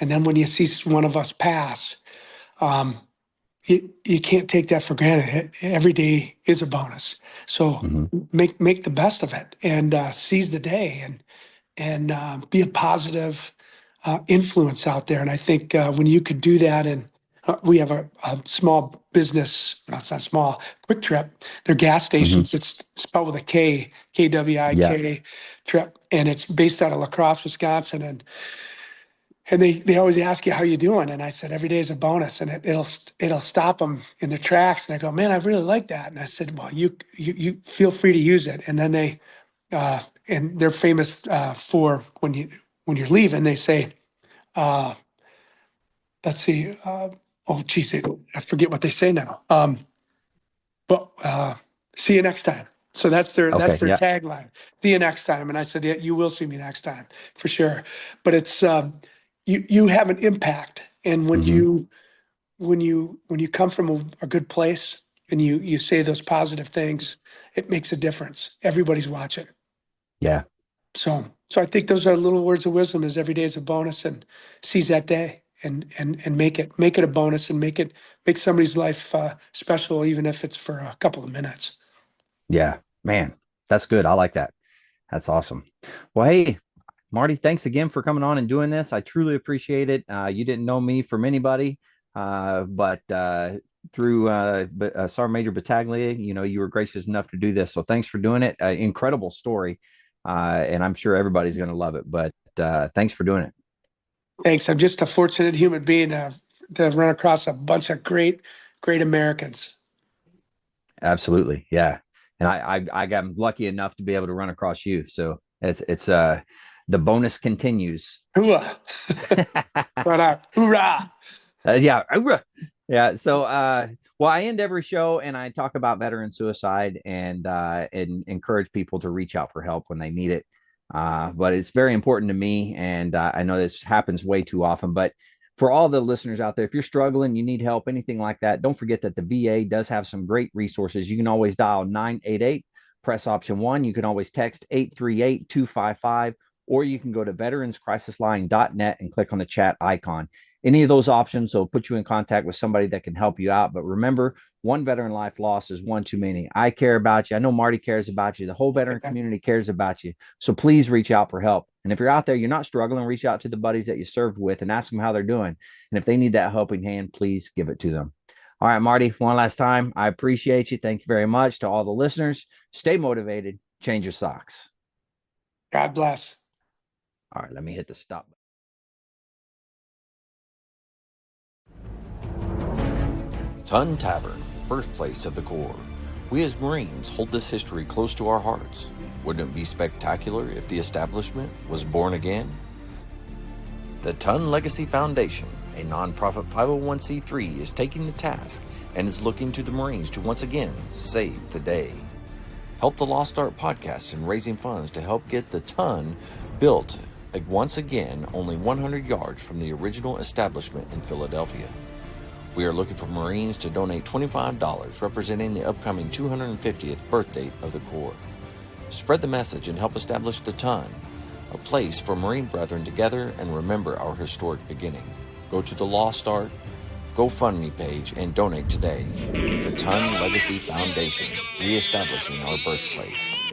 and then when you see one of us pass, um, you can't take that for granted. Every day is a bonus, so Hmm. make the best of it and seize the day and be a positive influence out there. And I think when you could do that, and we have a small business, no, it's not small, Quick Trip. They're gas Hmm. stations. It's spelled with a K, Yeah. KWIK Trip, and it's based out of La Crosse, Wisconsin. And And they always ask you how you doing, and I said every day is a bonus, and it'll stop them in their tracks. And I go, man, I really like that. And I said, well, you feel free to use it. And then and they're famous for when you're leaving, they say, uh, let's see, oh geez, I forget what they say now. But see you next time. So that's Okay. their Yeah. tagline. See you next time. And I said, yeah, you will see me next time for sure. But it's you have an impact, and Hmm. when you come from a good place and you say those positive things, it makes a difference. Everybody's watching. Yeah. So I think those are little words of wisdom. Is every day is a bonus, and seize that day and make it a bonus, and make somebody's life special, even if it's for a couple of minutes. Yeah. Man, that's good. I like that. That's awesome. Well, hey, Marty, thanks again for coming on and doing this. I truly appreciate it. You didn't know me from anybody, but through Sergeant Major Battaglia, you were gracious enough to do this. So thanks for doing it. Incredible story, and I'm sure everybody's going to love it. But thanks for doing it. Thanks. I'm just a fortunate human being to run across a bunch of great Americans. Absolutely, yeah. And I got lucky enough to be able to run across you. So it's the bonus continues. Hooah! But hoorah! Yeah. Yeah. So, well, I end every show and I talk about veteran suicide and encourage people to reach out for help when they need it. But it's very important to me. And I know this happens way too often. But for all the listeners out there, if you're struggling, you need help, anything like that, don't forget that the VA does have some great resources. You can always dial 988, press option one. You can always text 838-255, or you can go to veteranscrisisline.net and click on the chat icon. Any of those options will put you in contact with somebody that can help you out. But remember, one veteran life lost is one too many. I care about you. I know Marty cares about you. The whole veteran community cares about you. So please reach out for help. And if you're out there, you're not struggling, reach out to the buddies that you served with and ask them how they're doing. And if they need that helping hand, please give it to them. All right, Marty, one last time. I appreciate you. Thank you very much. To all the listeners, stay motivated, change your socks. God bless. All right, let me hit the stop. Ton Tavern, birthplace of the Corps. We as Marines hold this history close to our hearts. Wouldn't it be spectacular if the establishment was born again? The Ton Legacy Foundation, a nonprofit 501c3, is taking the task and is looking to the Marines to once again save the day. Help the Lost Art podcast in raising funds to help get the Ton built once again only 100 yards from the original establishment in Philadelphia. We are looking for Marines to donate $25, representing the upcoming 250th birthday of the Corps. Spread the message and help establish the Ton, a place for Marine brethren to gather and remember our historic beginning. Go to the Lost Art GoFundMe page and donate today. The Ton Legacy Foundation, reestablishing our birthplace.